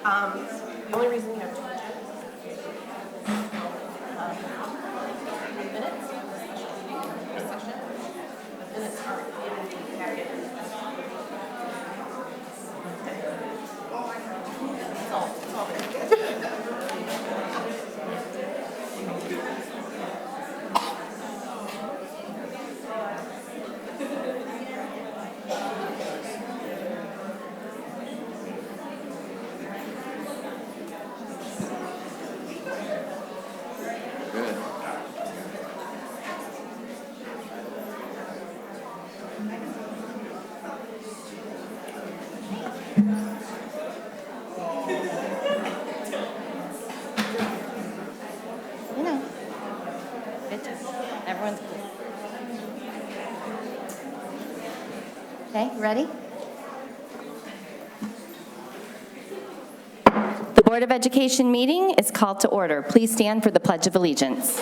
The only reason you have two minutes of the special meeting session, the minutes are in the packet. That's all there. Everyone's good. Okay, ready? The Board of Education meeting is called to order. Please stand for the Pledge of Allegiance.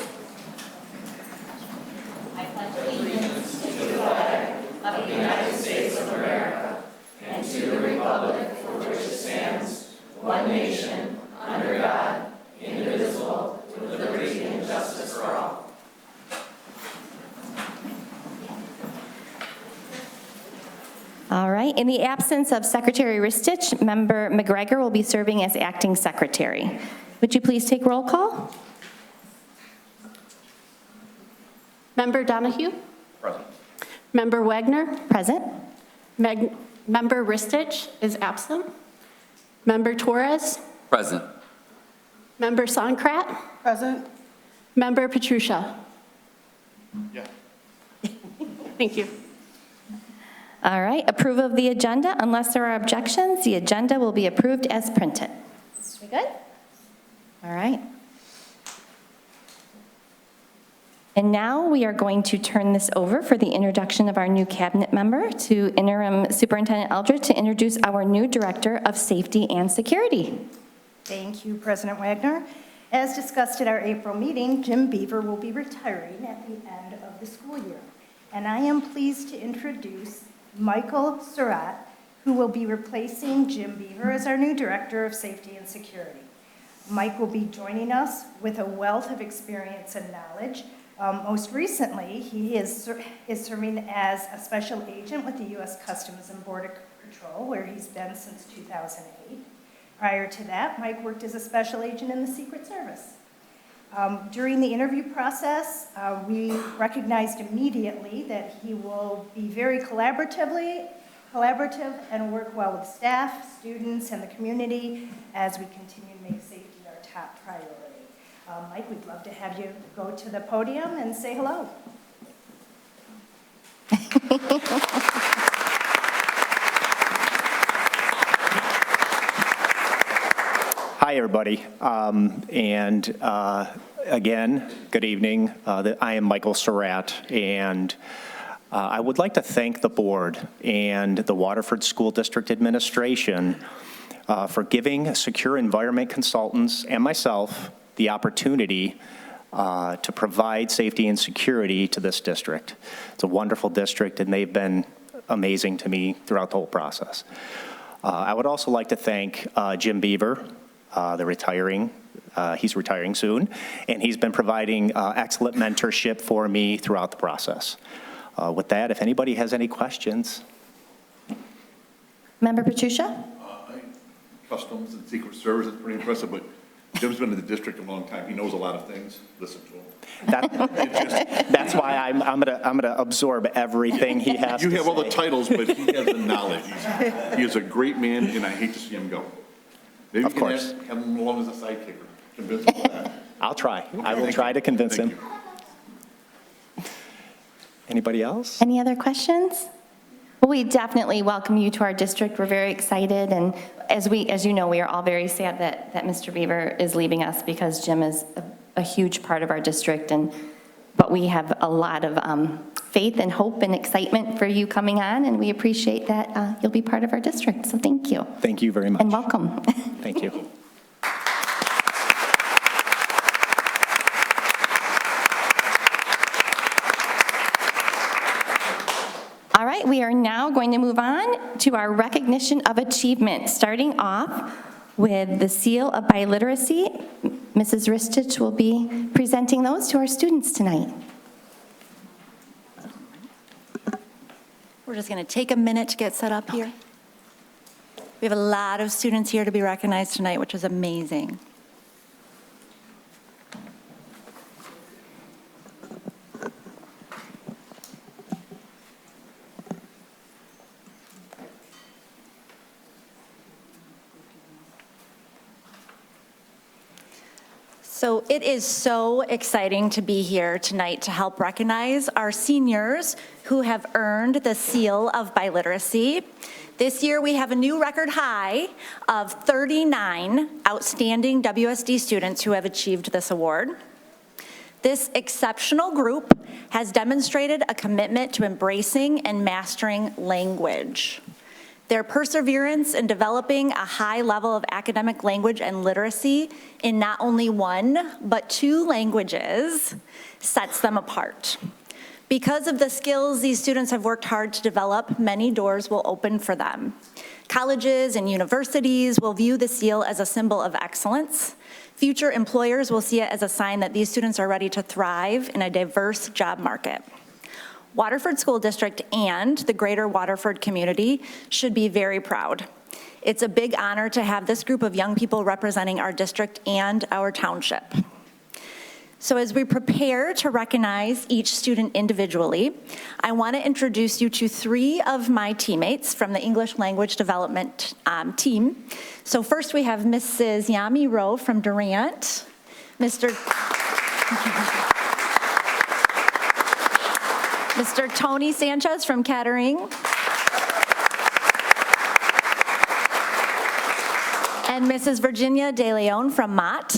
I pledge allegiance to the flag of the United States of America and to the republic for which it stands, one nation, under God, indivisible, with liberty and justice for all. All right. In the absence of Secretary Ristich, Member McGregor will be serving as acting secretary. Would you please take roll call? Member Donahue? Present. Member Wagner? Present. Member Ristich is absent. Member Torres? Present. Member Sonkrat? Present. Member Petrucia? Yeah. Thank you. All right. Approval of the agenda. Unless there are objections, the agenda will be approved as printed. We good? All right. And now we are going to turn this over for the introduction of our new cabinet member to Interim Superintendent Eldred to introduce our new Director of Safety and Security. Thank you, President Wagner. As discussed at our April meeting, Jim Beaver will be retiring at the end of the school year. And I am pleased to introduce Michael Surratt, who will be replacing Jim Beaver as our new Director of Safety and Security. Mike will be joining us with a wealth of experience and knowledge. Most recently, he is serving as a special agent with the U.S. Customs and Border Patrol, where he's been since 2008. Prior to that, Mike worked as a special agent in the Secret Service. During the interview process, we recognized immediately that he will be very collaborative and work well with staff, students, and the community as we continue to make safety our top priority. Mike, we'd love to have you go to the podium and say hello. Hi, everybody. Again, good evening. I am Michael Surratt, and I would like to thank the board and the Waterford School District Administration for giving Secure Environment Consultants and myself the opportunity to provide safety and security to this district. It's a wonderful district, and they've been amazing to me throughout the whole process. I would also like to thank Jim Beaver, he's retiring soon, and he's been providing excellent mentorship for me throughout the process. With that, if anybody has any questions. Member Petrucia? Customs and Secret Service is pretty impressive, but Jim's been in the district a long time. He knows a lot of things. Listen to him. That's why I'm gonna absorb everything he has to say. You have all the titles, but he has the knowledge. He is a great man, and I hate to see him go. Maybe Of course. Have him along as a sidekick or convince him of that. I'll try. Okay, I will thank try you. to convince Thank him. you. Anybody else? Any other questions? Well, we definitely welcome you to our district. We're very excited, and as you know, we are all very sad that Mr. Beaver is leaving us because Jim is a huge part of our district, but we have a lot of faith and hope and excitement for you coming on, and we appreciate that you'll be part of our district, so thank you. Thank you very much. And welcome. Thank you. All right, we are now going to move on to our recognition of achievement, starting off with the seal of biliteracy. Mrs. Ristich will be presenting those to our students tonight. We're just going to take a minute to get set up here. We have a lot of students here to be recognized tonight, which is amazing. So it is so exciting to be here tonight to help recognize our seniors who have earned the seal of biliteracy. This year we have a new record high of 39 outstanding WSD students who have achieved this award. This exceptional group has demonstrated a commitment to embracing and mastering language. Their perseverance in developing a high level of academic language and literacy in not only one, but 2 languages sets them apart. Because of the skills these students have worked hard to develop, many doors will open for them. Colleges and universities will view the seal as a symbol of excellence. Future employers will see it as a sign that these students are ready to thrive in a diverse job market. Waterford School District and the greater Waterford community should be very proud. It's a big honor to have this group of young people representing our district and our township. So as we prepare to recognize each student individually, I want to introduce you to 3 of my teammates from the English Language Development team. So first we have Mrs. Yami Rowe from Durant, Mr. Tony Sanchez from Kettering, and Mrs. Virginia De Leon from Mott.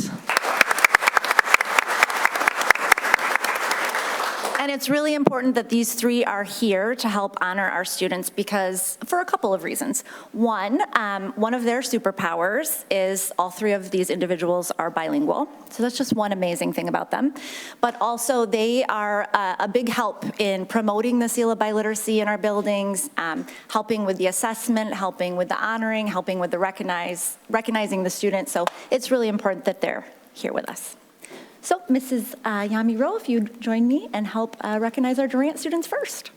And it's really important that these 3 are here to help honor our students because, for a couple of reasons. One of their superpowers is all 3 of these individuals are bilingual. So that's just one amazing thing about them. But also they are a big help in promoting the seal of biliteracy in our buildings, helping with the assessment, helping with the honoring, helping with the recognizing the students. So it's really important that they're here with us. So, Mrs. Yami Rowe, if you'd join me and help recognize our Durant students first.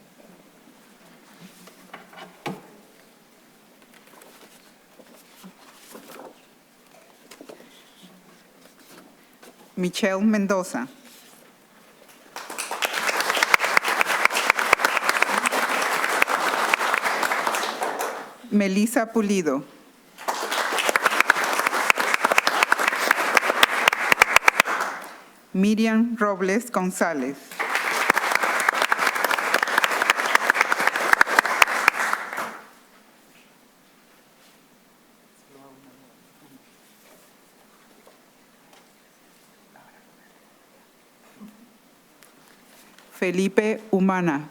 Michelle Mendoza. Melissa Pulido. Miriam Robles González. Felipe Humana.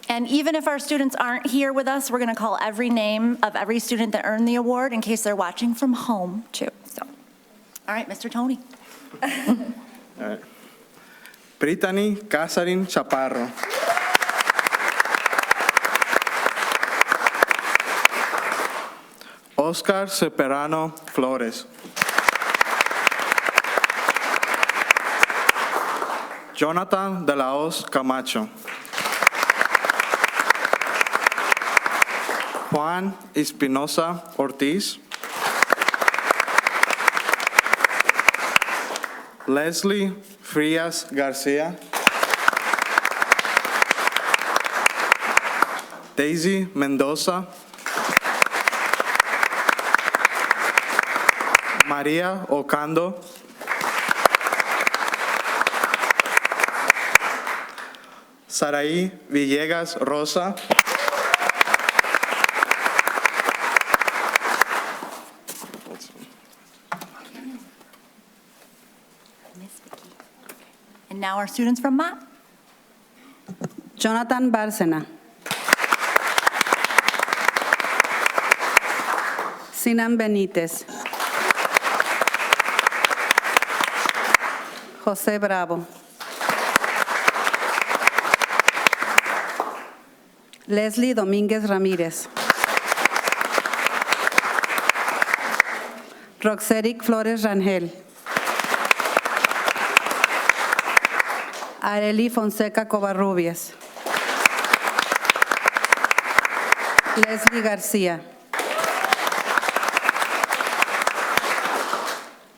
And even if our students aren't here with us, we're going to call every name of every student that earned the award in case they're watching from home, too. So, all right, Mr. Tony. All right. Brittany Catherine Chaparro. Oscar Seperano Flores. Jonathan de la Hoz Camacho. Juan Espinosa Ortiz. Leslie Frias Garcia. Daisy Mendoza. María Ocando. Saraí Villegas Rosa. And now our students from Mott. Jonathan Bárcena. Sinan Benítez. José Bravo. Leslie Domínguez Ramírez. Roxeric Flores Rangel. Areli Fonseca Covarrubias. Leslie García.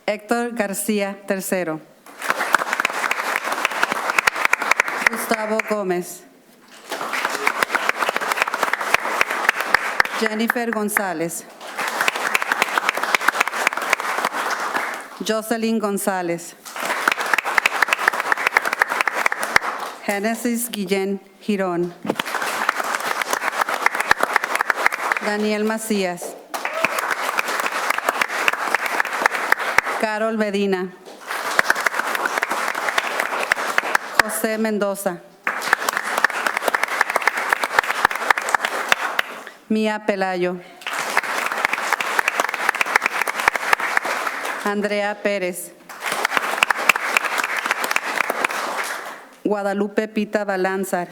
Héctor García III. Gustavo Gómez. Jennifer González. Jocelyn González. Genesis Guillén Girón. Daniel Macías. Carol Medina. José Mendoza. Mía Pelayo. Andrea Pérez. Guadalupe Pita Balanzar.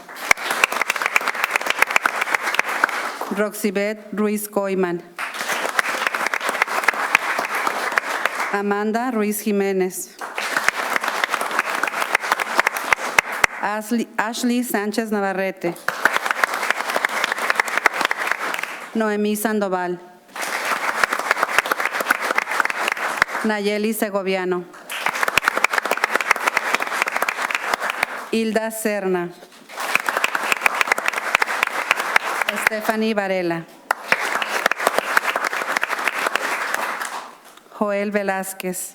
Roxibet Ruiz Coiman. Amanda Ruiz Jiménez. Ashley Sánchez Navarrete. Noemí Sandoval. Nayeli Segoviano. Hilda Serna. Stephanie Varela. Joel Velázquez.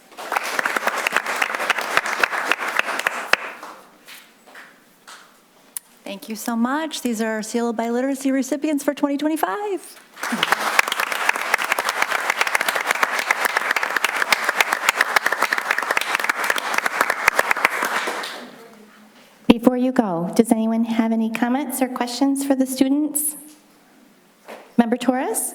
Thank you so much. These are Seal of Biliteracy recipients for 2025. Before you go, does anyone have any comments or questions for the students? Member Torres?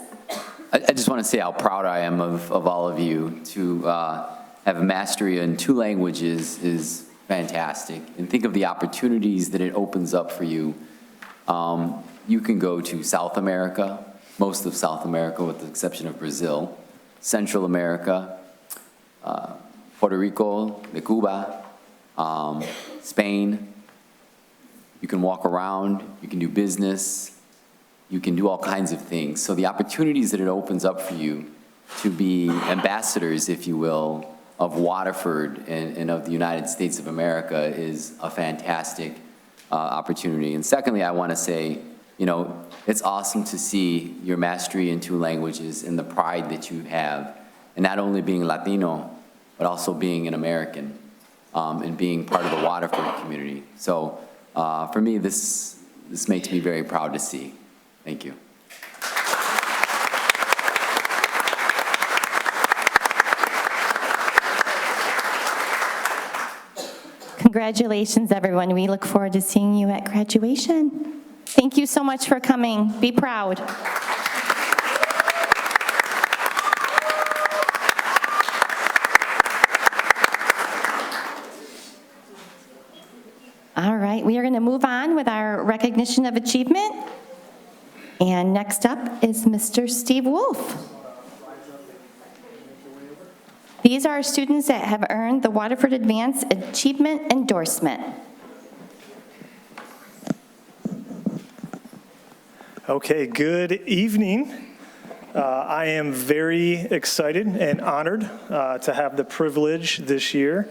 I just want to say how proud I am of all of you. To have a mastery in 2 languages is fantastic. And think of the opportunities that it opens up for you. You can go to South America, most of South America with the exception of Brazil, Central America, Puerto Rico, de Cuba, Spain. You can walk around, you can do business, you can do all kinds of things. So the opportunities that it opens up for you to be ambassadors, if you will, of Waterford and of the United States of America is a fantastic opportunity. And secondly, I want to say, you know, it's awesome to see your mastery in 2 languages and the pride that you have, and not only being Latino, but also being an American and being part of the Waterford community. So for me, this makes me very proud to see. Thank you. Congratulations, everyone. We look forward to seeing you at graduation. Thank you so much for coming. Be proud. All right, we are going to move on with our recognition of achievement. And next up is Mr. Steve Wolf. These are students that have earned the Waterford Advanced Achievement Endorsement. Okay, good evening. I am very excited and honored to have the privilege this year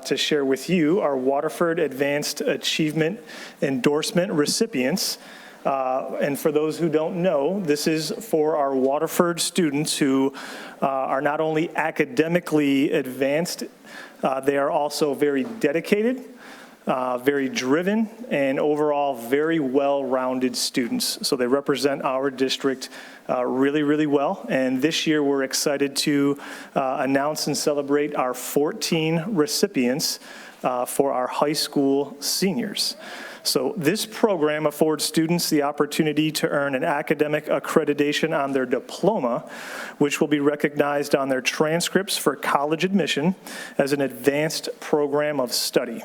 to share with you our Waterford Advanced Achievement Endorsement recipients. And for those who don't know, this is for our Waterford students who are not only academically advanced, they are also very dedicated, very driven, and overall very well-rounded students. So they represent our district really, really well. And this year we're excited to announce and celebrate our 14 recipients for our high school seniors. So this program affords students the opportunity to earn an academic accreditation on their diploma, which will be recognized on their transcripts for college admission as an advanced program of study.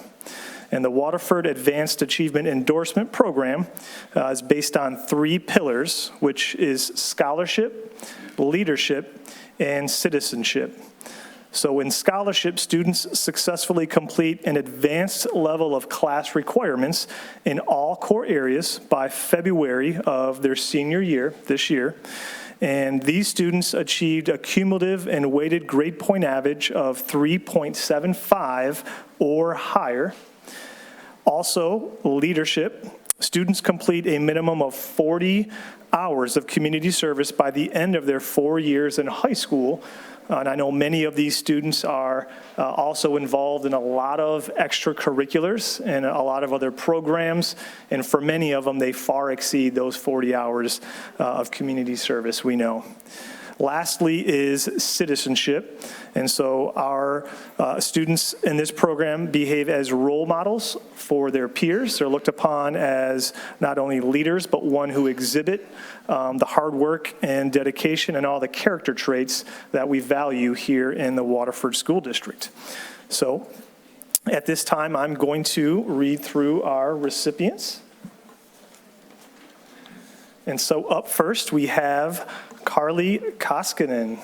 And the Waterford Advanced Achievement Endorsement Program is based on 3 pillars, which is scholarship, leadership, and citizenship. So in scholarship, students successfully complete an advanced level of class requirements in all core areas by February of their senior year, this year. And these students achieved a cumulative and weighted grade point average of 3.75 or higher. Also, leadership. Students complete a minimum of 40 hours of community service by the end of their 4 years in high school. And I know many of these students are also involved in a lot of extracurriculars and a lot of other programs. And for many of them, they far exceed those 40 hours of community service, we know. Lastly is citizenship. And so our students in this program behave as role models for their peers. They're looked upon as not only leaders, but one who exhibit the hard work and dedication and all the character traits that we value here in the Waterford School District. So at this time, I'm going to read through our recipients. And so up first, we have Carly Koskinen.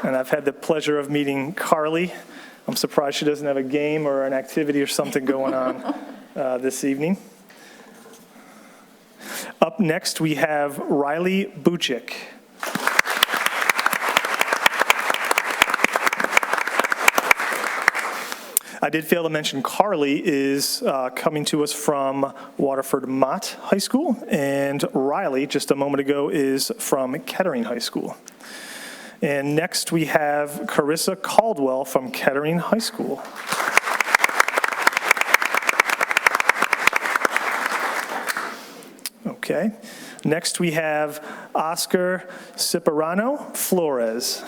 And I've had the pleasure of meeting Carly. I'm surprised she doesn't have a game or an activity or something going on this evening. Up next, we have Riley Buchik. I did fail to mention Carly is coming to us from Waterford Mott High School, and Riley, just a moment ago, is from Kettering High School. And next we have Carissa Caldwell from Kettering High School. Okay. Next we have Oscar Cipriano Flores.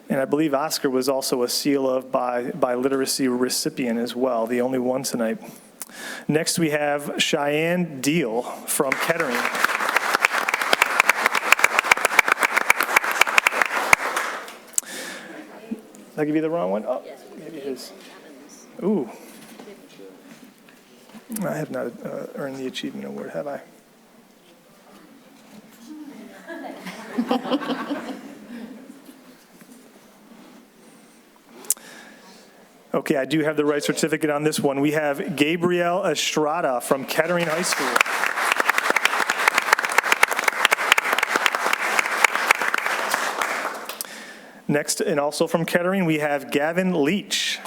And I believe Oscar was also a Seal of by Literacy recipient as well, the only one tonight. Next, we have Cheyenne Deal from Kettering. Did I give you the wrong one? Oh, maybe it is. Ooh. I have not earned the achievement award, have I? Okay, I do have the right certificate on this one. We have Gabrielle Estrada from Kettering High School. Next, and also from Kettering, we have Gavin Leach.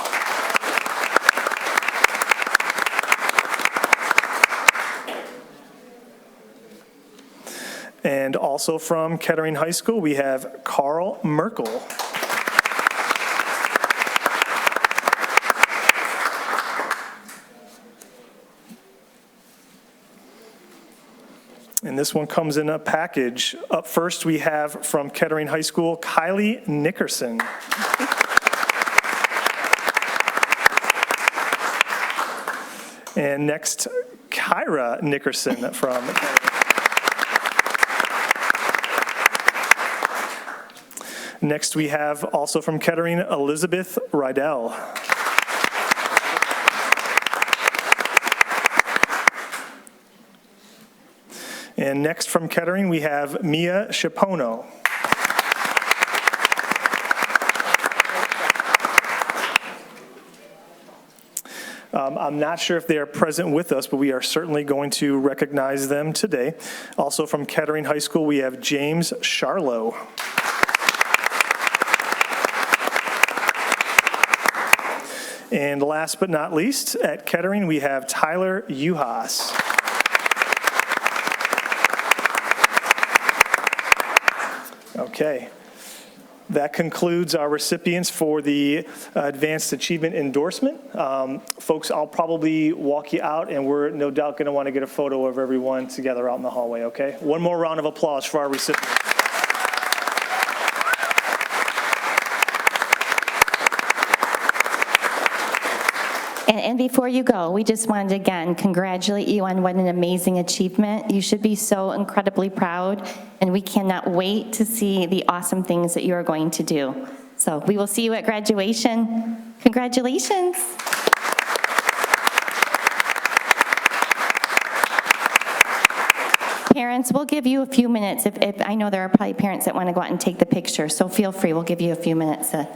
And also from Kettering High School, we have Carl Merkel. And this one comes in a package. Up first, we have from Kettering High School, Kylie Nickerson. And next, Kyra Nickerson from Kettering. Next, we have also from Kettering, Elizabeth Rydell. And next from Kettering, we have Mia Shapono. I'm not sure if they are present with us, but we are certainly going to recognize them today. Also from Kettering High School, we have James Charlo. And last but not least, at Kettering, we have Tyler Uhas. Okay. That concludes our recipients for the Advanced Achievement Endorsement. Folks, I'll probably walk you out, and we're no doubt going to want to get a photo of everyone together out in the hallway, okay? One more round of applause for our recipients. And before you go, we just wanted to again congratulate you on what an amazing achievement. You should be so incredibly proud, and we cannot wait to see the awesome things that you are going to do. So we will see you at graduation. Congratulations. Parents, we'll give you a few minutes. If I know there are probably parents that want to go out and take the picture, so feel free. We'll give you a few minutes to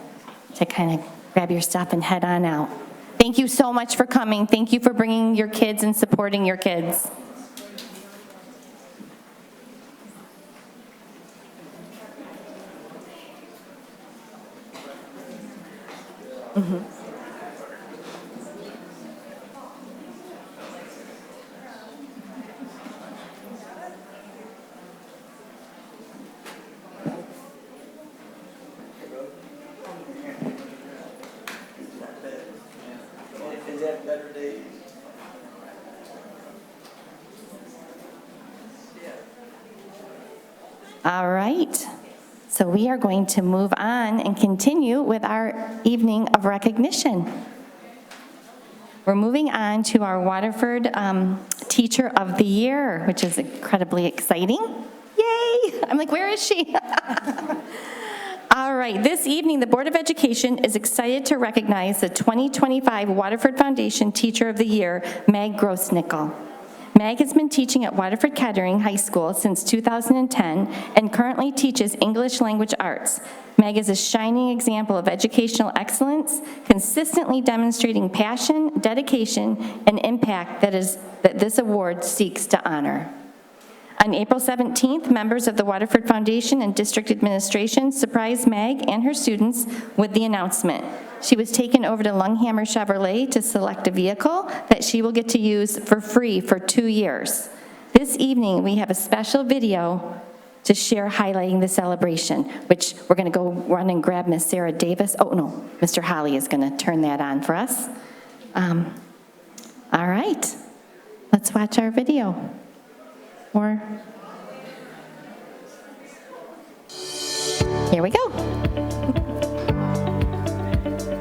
kind of grab your stuff and head on out. Thank you so much for coming. Thank you for bringing your kids and supporting your kids. All right, so we are going to move on and continue with our evening of recognition. We're moving on to our Waterford Teacher of the Year, which is incredibly exciting. Yay! I'm like, where is she? All right, this evening, the Board of Education is excited to recognize the 2025 Waterford Foundation Teacher of the Year, Meg Grossnickel. Meg has been teaching at Waterford Kettering High School since 2010 and currently teaches English language arts. Meg is a shining example of educational excellence, consistently demonstrating passion, dedication, and impact that this award seeks to honor. On April 17th, members of the Waterford Foundation and District Administration surprised Meg and her students with the announcement. She was taken over to Lunghammer Chevrolet to select a vehicle that she will get to use for free for 2 years. This evening, we have a special video to share highlighting the celebration, which we're going to go run and grab Miss Sarah Davis. Oh, no, Mr. Holly is going to turn that on for us. All right, let's watch our video. Or here we go.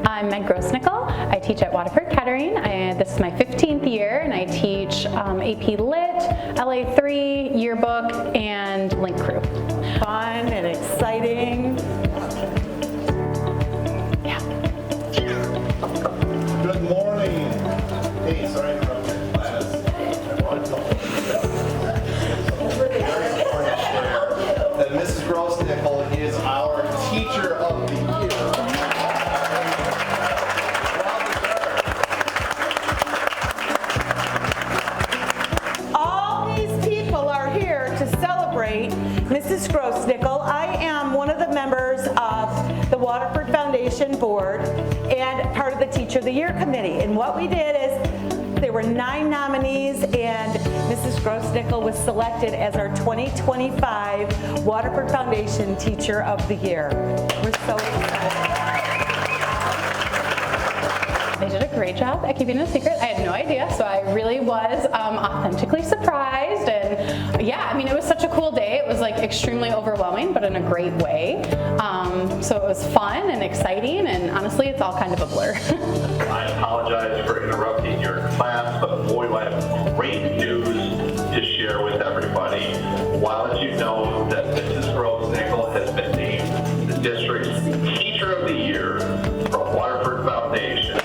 I'm Meg Grossnickel. I teach at Waterford Kettering. This is my 15th year, and I teach AP Lit, LA3, Yearbook, and Link Crew. Fun and exciting. Yeah. Good morning. Hey, sorry to interrupt your class. I want to share that Mrs. Grossnickel is our Teacher of the Year. Mrs. Grossnickel. I am one of the members of the Waterford Foundation Board and part of the Teacher of the Year Committee. And what we did is there were 9 nominees, and Mrs. Grossnickel was selected as our 2025 Waterford Foundation Teacher of the Year. We're so excited. They did a great job at keeping it a secret. I had no idea, so I really was authentically surprised. And yeah, I mean, it was such a cool day. It was like extremely overwhelming, but in a great way. So it was fun and exciting, and honestly, it's all kind of a blur. I apologize for interrupting your class, but boy, I have great news to share with everybody. While as you know that Mrs. Grossnickel has been named the district's Teacher of the Year from Waterford Foundation.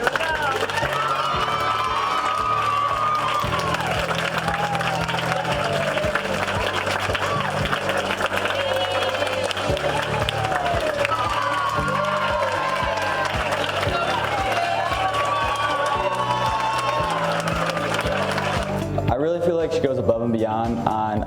I really feel like she goes above and beyond on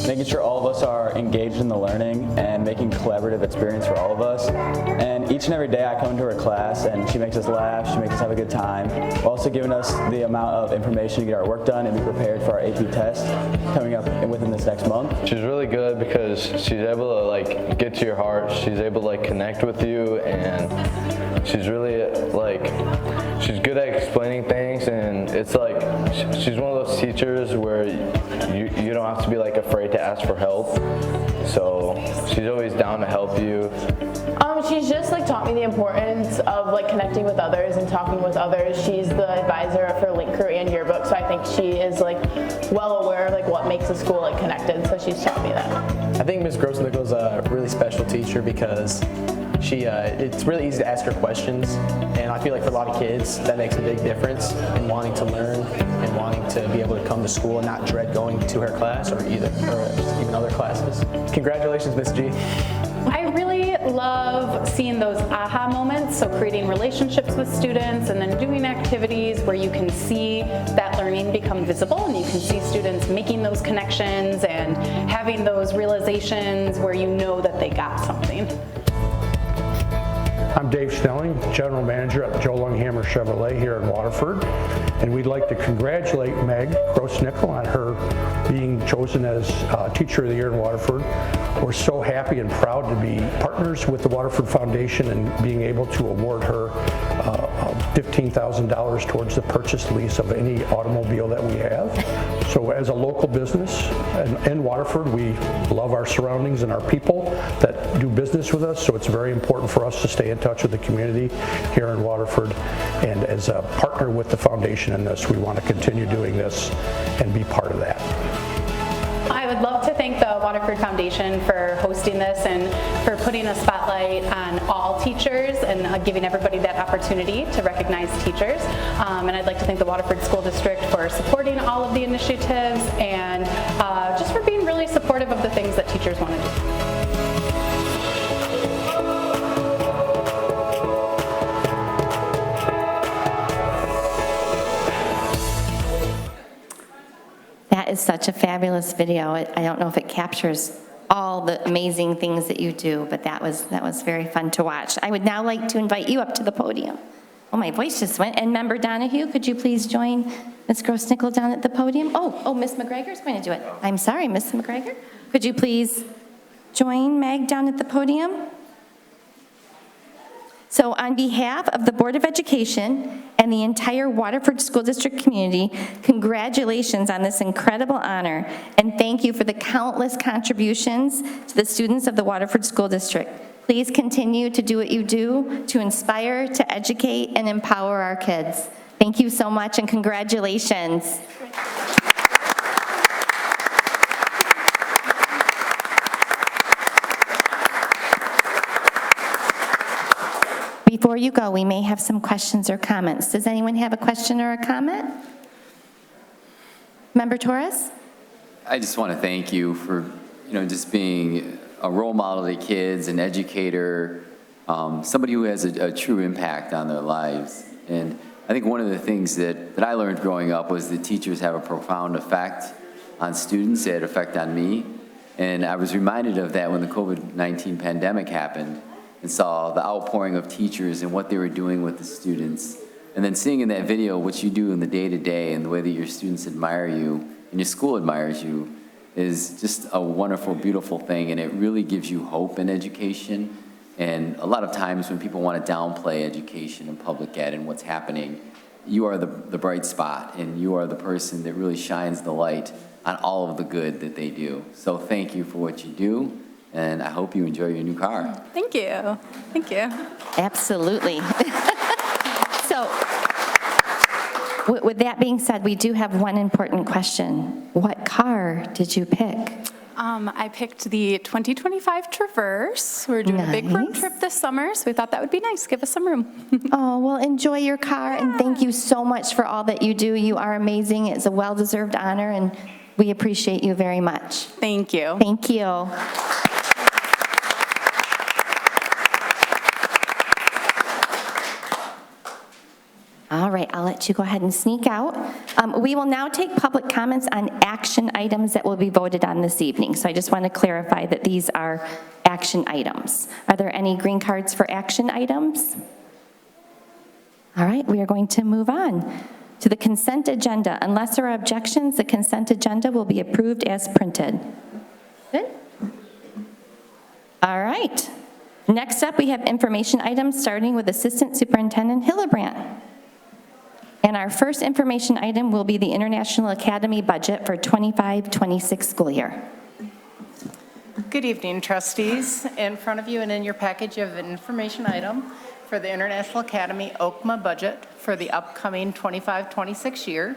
making sure all of us are engaged in the learning and making a collaborative experience for all of us. And each and every day I come into her class and she makes us laugh, she makes us have a good time, while also giving us the amount of information to get our work done and be prepared for our AP test coming up within this next month. She's really good because she's able to like get to your heart, she's able to like connect with you, and she's really like, she's good at explaining things, and it's like, she's one of those those teachers where you don't have to be like afraid to ask for help. So she's always down to help you. She's just like taught me the importance of like connecting with others and talking with others. She's the advisor of her link crew and yearbook, so I think she is like well aware of like what makes a school like connected. So she's taught me that. I think Ms. Grossnickel is a really special teacher because it's really easy to ask her questions, and I feel like for a lot of kids that makes a big difference in wanting to learn and wanting to be able to come to school and not dread going to her class or even other classes. Congratulations, Ms. G. I really love seeing those aha moments, so creating relationships with students and then doing activities where you can see that learning become visible and you can see students making those connections and having those realizations where you know that they got something. I'm Dave Snelling, General Manager at Joe Lunghammer Chevrolet here in Waterford, and we'd like to congratulate Meg Grossnickel on her being chosen as Teacher of the Year in Waterford. We're so happy and proud to be partners with the Waterford Foundation and being able to award her $15,000 towards the purchase lease of any automobile that we have. So as a local business in Waterford, we love our surroundings and our people that do business with us, so it's very important for us to stay in touch with the community here in Waterford. And as a partner with the foundation in this, we want to continue doing this and be part of that. I would love to thank the Waterford Foundation for hosting this and for putting a spotlight on all teachers and giving everybody that opportunity to recognize teachers. And I'd like to thank the Waterford School District for supporting all of the initiatives and just for being really supportive of the things that teachers want to do. That is such a fabulous video. I don't know if it captures all the amazing things that you do, but that was very fun to watch. I would now like to invite you up to the podium. Oh, my voice just went. And Member Donahue, could you please join Ms. Grossnickel down at the podium? Oh, Ms. McGregor's going to do it. I'm sorry, Ms. McGregor. Could you please join Meg down at the podium? So on behalf of the Board of Education and the entire Waterford School District community, congratulations on this incredible honor, and thank you for the countless contributions to the students of the Waterford School District. Please continue to do what you do to inspire, to educate, and empower our kids. Thank you so much, and congratulations. Before you go, we may have some questions or comments. Does anyone have a question or a comment? Member Torres? I just want to thank you for, just being a role model to kids, an educator, somebody who has a true impact on their lives. And I think one of the things that I learned growing up was that teachers have a profound effect on students. They had an effect on me. And I was reminded of that when the COVID-19 pandemic happened and saw the outpouring of teachers and what they were doing with the students. And then seeing in that video what you do in the day-to-day and the way that your students admire you and your school admires you is just a wonderful, beautiful thing, and it really gives you hope in education. And a lot of times when people want to downplay education and public ed and what's happening, you are the bright spot, and you are the person that really shines the light on all of the good that they do. So thank you for what you do. And I hope you enjoy your new car. Thank you. Thank you. Absolutely. So, with that being said, we do have one important question. What car did you pick? I picked the 2025 Traverse. We're doing a big road trip this summer, so we thought that would be nice. Give us some room. Oh, well, enjoy your car, and thank you so much for all that you do. You are amazing. It's a well-deserved honor, and we appreciate you very much. Thank you. Thank you. All right, I'll let you go ahead and sneak out. We will now take public comments on action items that will be voted on this evening. So I just want to clarify that these are action items. Are there any green cards for action items? All right, we are going to move on to the consent agenda. Unless there are objections, the consent agenda will be approved as printed. Good? All right. Next up, we have information items, starting with Assistant Superintendent Hillebrand. And our first information item will be the International Academy budget for 25-26 school year. Good evening, trustees. In front of you and in your package, you have an information item for the International Academy OCMA budget for the upcoming 25-26 year.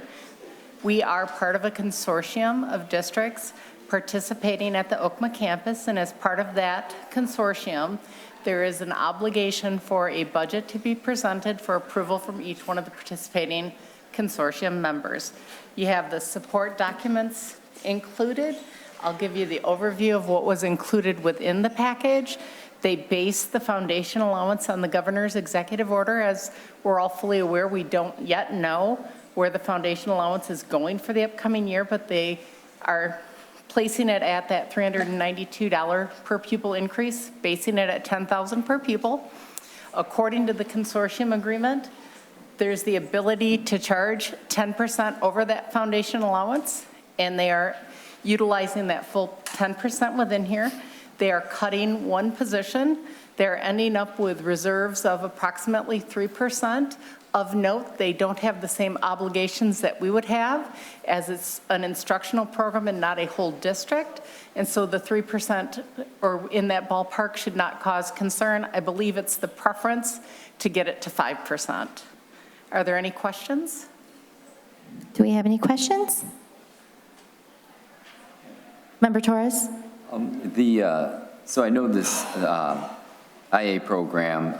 We are part of a consortium of districts participating at the OCMA campus, and as part of that consortium, there is an obligation for a budget to be presented for approval from each one of the participating consortium members. You have the support documents included. I'll give you the overview of what was included within the package. They base the foundation allowance on the governor's executive order. As we're all fully aware, we don't yet know where the foundation allowance is going for the upcoming year, but they are placing it at that $392 per pupil increase, basing it at $10,000 per pupil. According to the consortium agreement, there's the ability to charge 10% over that foundation allowance, and they are utilizing that full 10% within here. They are cutting one position. They're ending up with reserves of approximately 3%. Of note, they don't have the same obligations that we would have, as it's an instructional program and not a whole district. And so the 3% or in that ballpark should not cause concern. I believe it's the preference to get it to 5%. Are there any questions? Do we have any questions? Member Torres? So I know this IA program,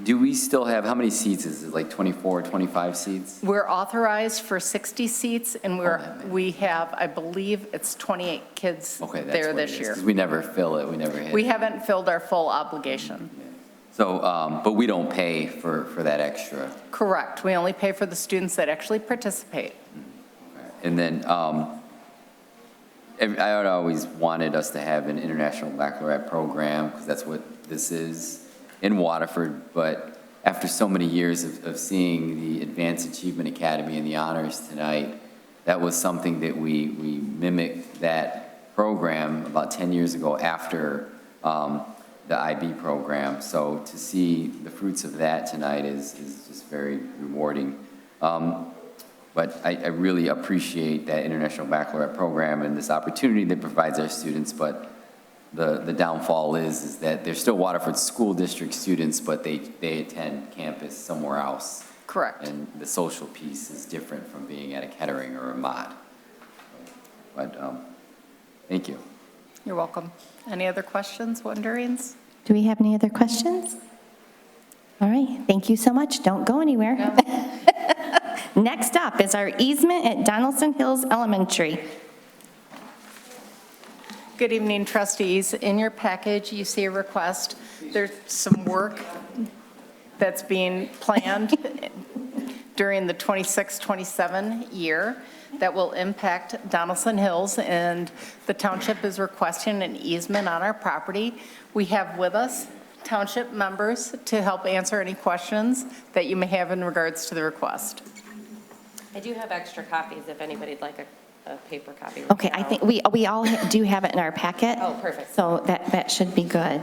do we still have, how many seats is it, like 24, 25 seats? We're authorized for 60 seats, and we have, I believe, it's 28 kids there this year. We never fill it, we never hit. We haven't filled our full obligation. So, but we don't pay for that extra. Correct. We only pay for the students that actually participate. And then I had always wanted us to have an International Baccalaureate program, because that's what this is in Waterford, but after so many years of seeing the Advanced Achievement Academy and the honors tonight, that was something that we mimicked that program about 10 years ago after the IB program. So to see the fruits of that tonight is just very rewarding. But I really appreciate that International Baccalaureate program and this opportunity that provides our students, but the downfall is that they're still Waterford School District students, but they attend campus somewhere else. Correct. And the social piece is different from being at a Kettering or a Mott. But thank you. You're welcome. Any other questions, wonderings? Do we have any other questions? All right, thank you so much. Don't go anywhere. No. Next up is our easement at Donaldson Hills Elementary. Good evening, trustees. In your package, you see a request. There's some work that's being planned during the 26-27 year that will impact Donaldson Hills, and the township is requesting an easement on our property. We have with us township members to help answer any questions that you may have in regards to the request. I do have extra copies if anybody'd like a paper copy. Okay, I think we all do have it in our packet. Oh, perfect. So that should be good.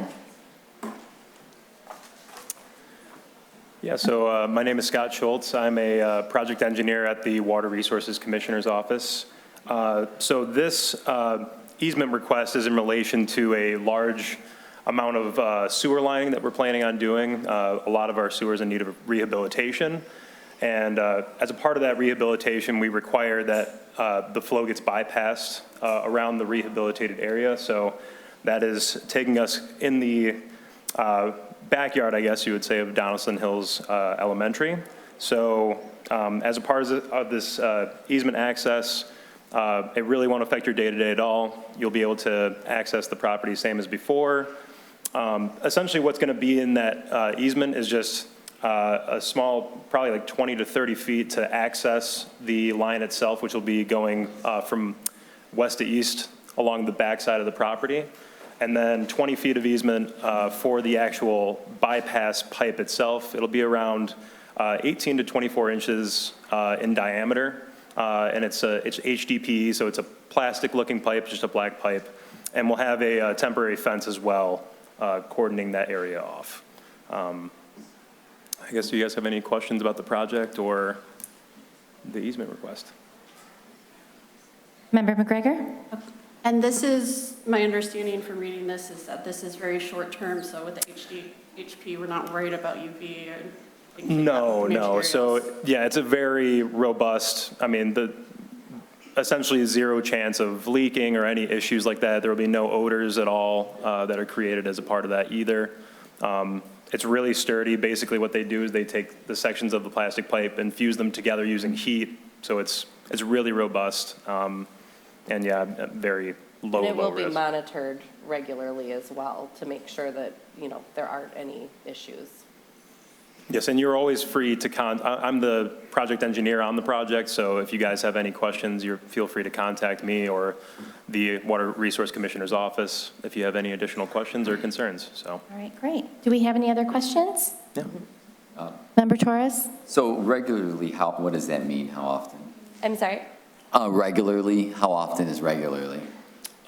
Yeah, so my name is Scott Schultz. I'm a project engineer at the Water Resources Commissioner's Office. So this easement request is in relation to a large amount of sewer lining that we're planning on doing. A lot of our sewers in need of rehabilitation. And as a part of that rehabilitation, we require that the flow gets bypassed around the rehabilitated area. So that is taking us in the backyard, I guess you would say, of Donaldson Hills Elementary. So as a part of this easement access, it really won't affect your day-to-day at all. You'll be able to access the property same as before. Essentially what's going to be in that easement is just a small, probably like 20 to 30 feet to access the line itself, which will be going from west to east along the backside of the property. And then 20 feet of easement for the actual bypass pipe itself. It'll be around 18 to 24 inches in diameter. And it's HDPE, so it's a plastic-looking pipe, just a black pipe. And we'll have a temporary fence as well, cordoning that area off. I I guess, do you guys have any questions about the project or the easement request? Member McGregor? And this is, my understanding from reading this is that this is very short-term, so with the HP, we're not worried about UV and things like No, that. no. So, yeah, it's a very robust, I mean, essentially zero chance of leaking or any issues like that. There will be no odors at all that are created as a part of that either. It's really sturdy. Basically what they do is they take the sections of the plastic pipe and fuse them together using heat. So it's really robust. And yeah, very low And it will be risk. monitored regularly as well to make sure that, there aren't any issues. Yes, and you're always free to I'm the project engineer on the project, so if you guys have any questions, feel free to contact me or the Water Resource Commissioner's office if you have any additional questions or concerns, so. All right, great. Do we have any other questions? Yeah. Member Torres? So regularly, what does that mean? How often? I'm sorry? Regularly, how often is regularly?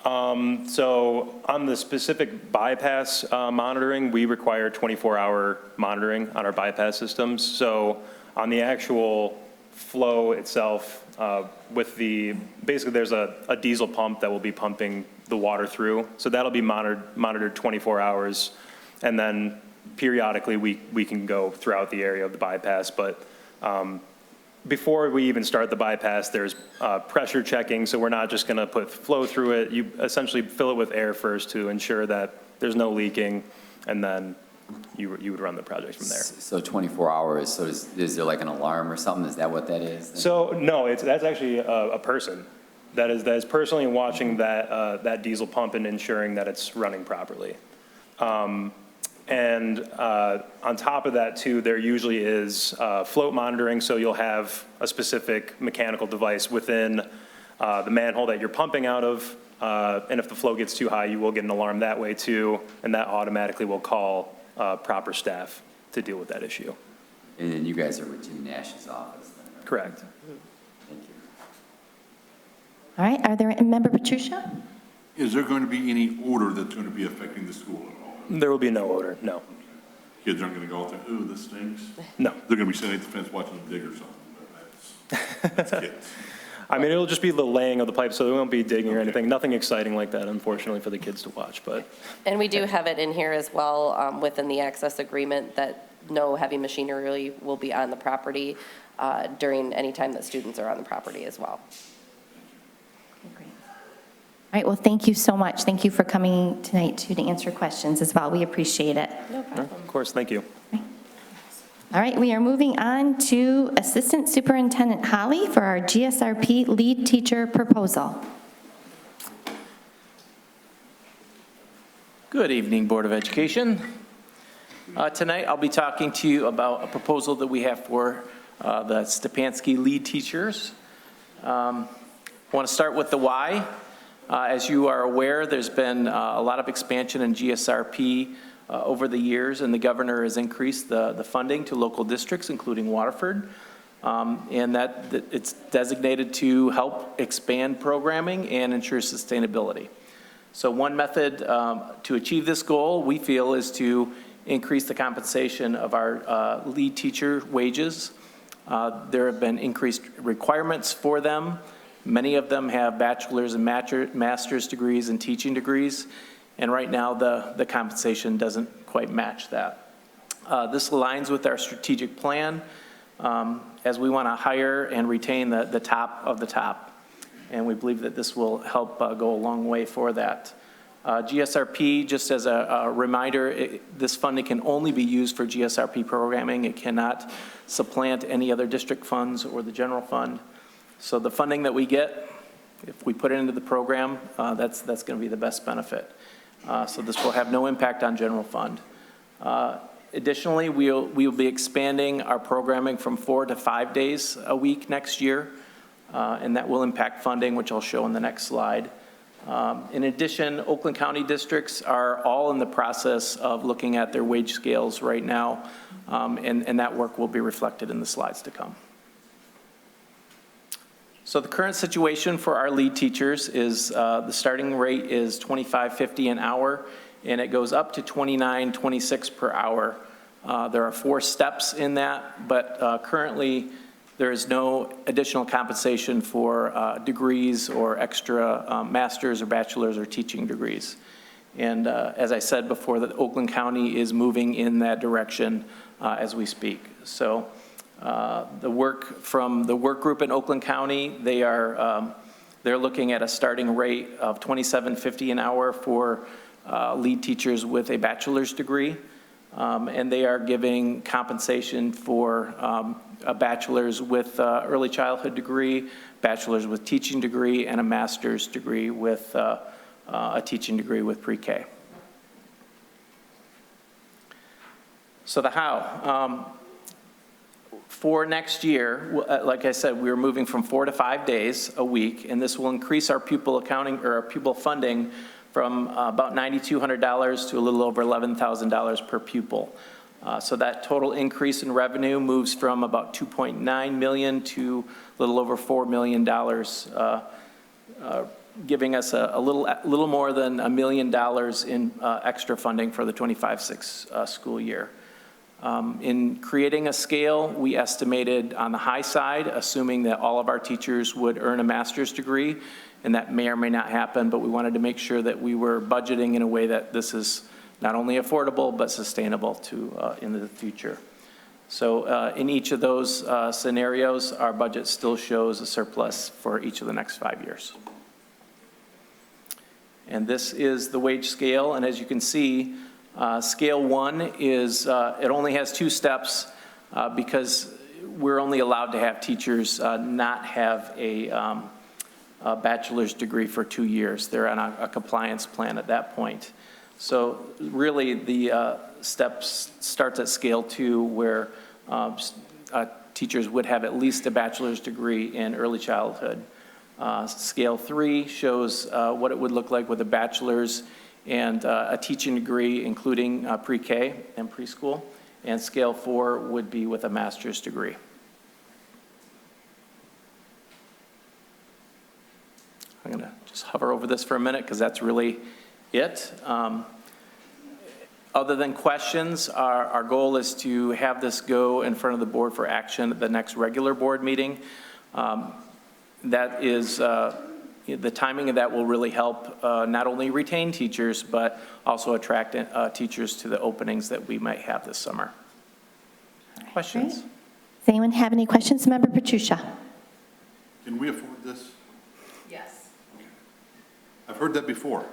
So on the specific bypass monitoring, we require 24-hour monitoring on our bypass systems. So on the actual flow itself, basically there's a diesel pump that will be pumping the water through. So that'll be monitored 24 hours. And then periodically we can go throughout the area of the bypass. But before we even start the bypass, there's pressure checking, so we're not just going to put flow through it. You essentially fill it with air first to ensure that there's no leaking, and then you would run the project from there. So 24 hours, so is there like an alarm or something? Is that what that is? So no, that's actually a person that is personally watching that diesel pump and ensuring that it's running properly. And on top of that, too, there usually is float monitoring, so you'll have a specific mechanical device within the manhole that you're pumping out of, and if the flow gets too high, you will get an alarm that way, too, and that automatically will call proper staff to deal with that issue. And then you guys are with Jim Nash's office, then, right? Correct. Thank you. All right, are there, Member Petruccia? Is there going to be any odor that's going to be affecting the school at all? There will be no odor, no. Kids aren't going to go out there, ooh, this stinks? No. They're going to be sitting at the fence watching them dig or something. But that's kids. I mean, it'll just be the laying of the pipe, so there won't be digging or anything. Nothing exciting like that, unfortunately, for the kids to watch, but. And we do have it in here as well within the access agreement that no heavy machinery will be on the property during any time that students are on the property as well. All right, well, thank you so much. Thank you for coming tonight, too, to answer questions as well. We appreciate it. No problem. Of course, thank you. All right, we are moving on to Assistant Superintendent Holly for our GSRP lead teacher proposal. Good evening, Board of Education. Tonight, I'll be talking to you about a proposal that we have for the Stepanski lead teachers. I want to start with the why. As you are aware, there's been a lot of expansion in GSRP over the years, and the governor has increased the funding to local districts, including Waterford, and that it's designated to help expand programming and ensure sustainability. So one method to achieve this goal, we feel, is to increase the compensation of our lead teacher wages. There have been increased requirements for them. Many of them have bachelor's and master's degrees and teaching degrees, and right now the compensation doesn't quite match that. This aligns with our strategic plan as we want to hire and retain the top of the top, and we believe that this will help go a long way for that. GSRP, just as a reminder, this funding can only be used for GSRP programming. It cannot supplant any other district funds or the general fund. So the funding that we get, if we put it into the program, that's going to be the best benefit. So this will have no impact on general fund. Additionally, we will be expanding our programming from 4 to 5 days a week next year, and that will impact funding, which I'll show in the next slide. In addition, Oakland County districts are all in the process of looking at their wage scales right now, and that work will be reflected in the slides to come. So the current situation for our lead teachers is the starting rate is $25.50 an hour, and it goes up to $29.26 per hour There are 4 steps in that, but currently there is no additional compensation for degrees or extra master's or bachelor's or teaching degrees. And as I said before, that Oakland County is moving in that direction as we speak. So the work from the work group in Oakland County, they're looking at a starting rate of $27.50 an hour for lead teachers with a bachelor's degree. And they are giving compensation for a bachelor's with early childhood degree, bachelor's with teaching degree, and a master's degree with a teaching degree with pre-K. So the how. For next year, like I said, we're moving from 4 to 5 days a week, and this will increase our pupil accounting or our pupil funding from about $9,200 to a little over $11,000 per pupil. So that total increase in revenue moves from about $2.9 million to a little over $4 million, giving us a little more than $1 million in extra funding for the 25-6 school year. In creating a scale, we estimated on the high side, assuming that all of our teachers would earn a master's degree, and that may or may not happen, but we wanted to make sure that we were budgeting in a way that this is not only affordable, but sustainable in the future. So in each of those scenarios, our budget still shows a surplus for each of the next 5 years. And this is the wage scale, and as you can see, scale 1 is, it only has 2 steps because we're only allowed to have teachers not have a bachelor's degree for 2 years. They're on a compliance plan at that point. So really the steps starts at scale 2 where teachers would have at least a bachelor's degree in early childhood. Scale 3 shows what it would look like with a bachelor's and a teaching degree, including pre-K and preschool. And scale 4 would be with a master's degree. I'm gonna just hover over this for a minute because that's really it. Other than questions, our goal is to have this go in front of the board for action at the next regular board meeting. That is, the timing of that will really help not only retain teachers, but also attract teachers to the openings that we might have this summer. Questions? Does anyone have any questions? Member Patricia. Can we afford this? Yes. I've heard that before.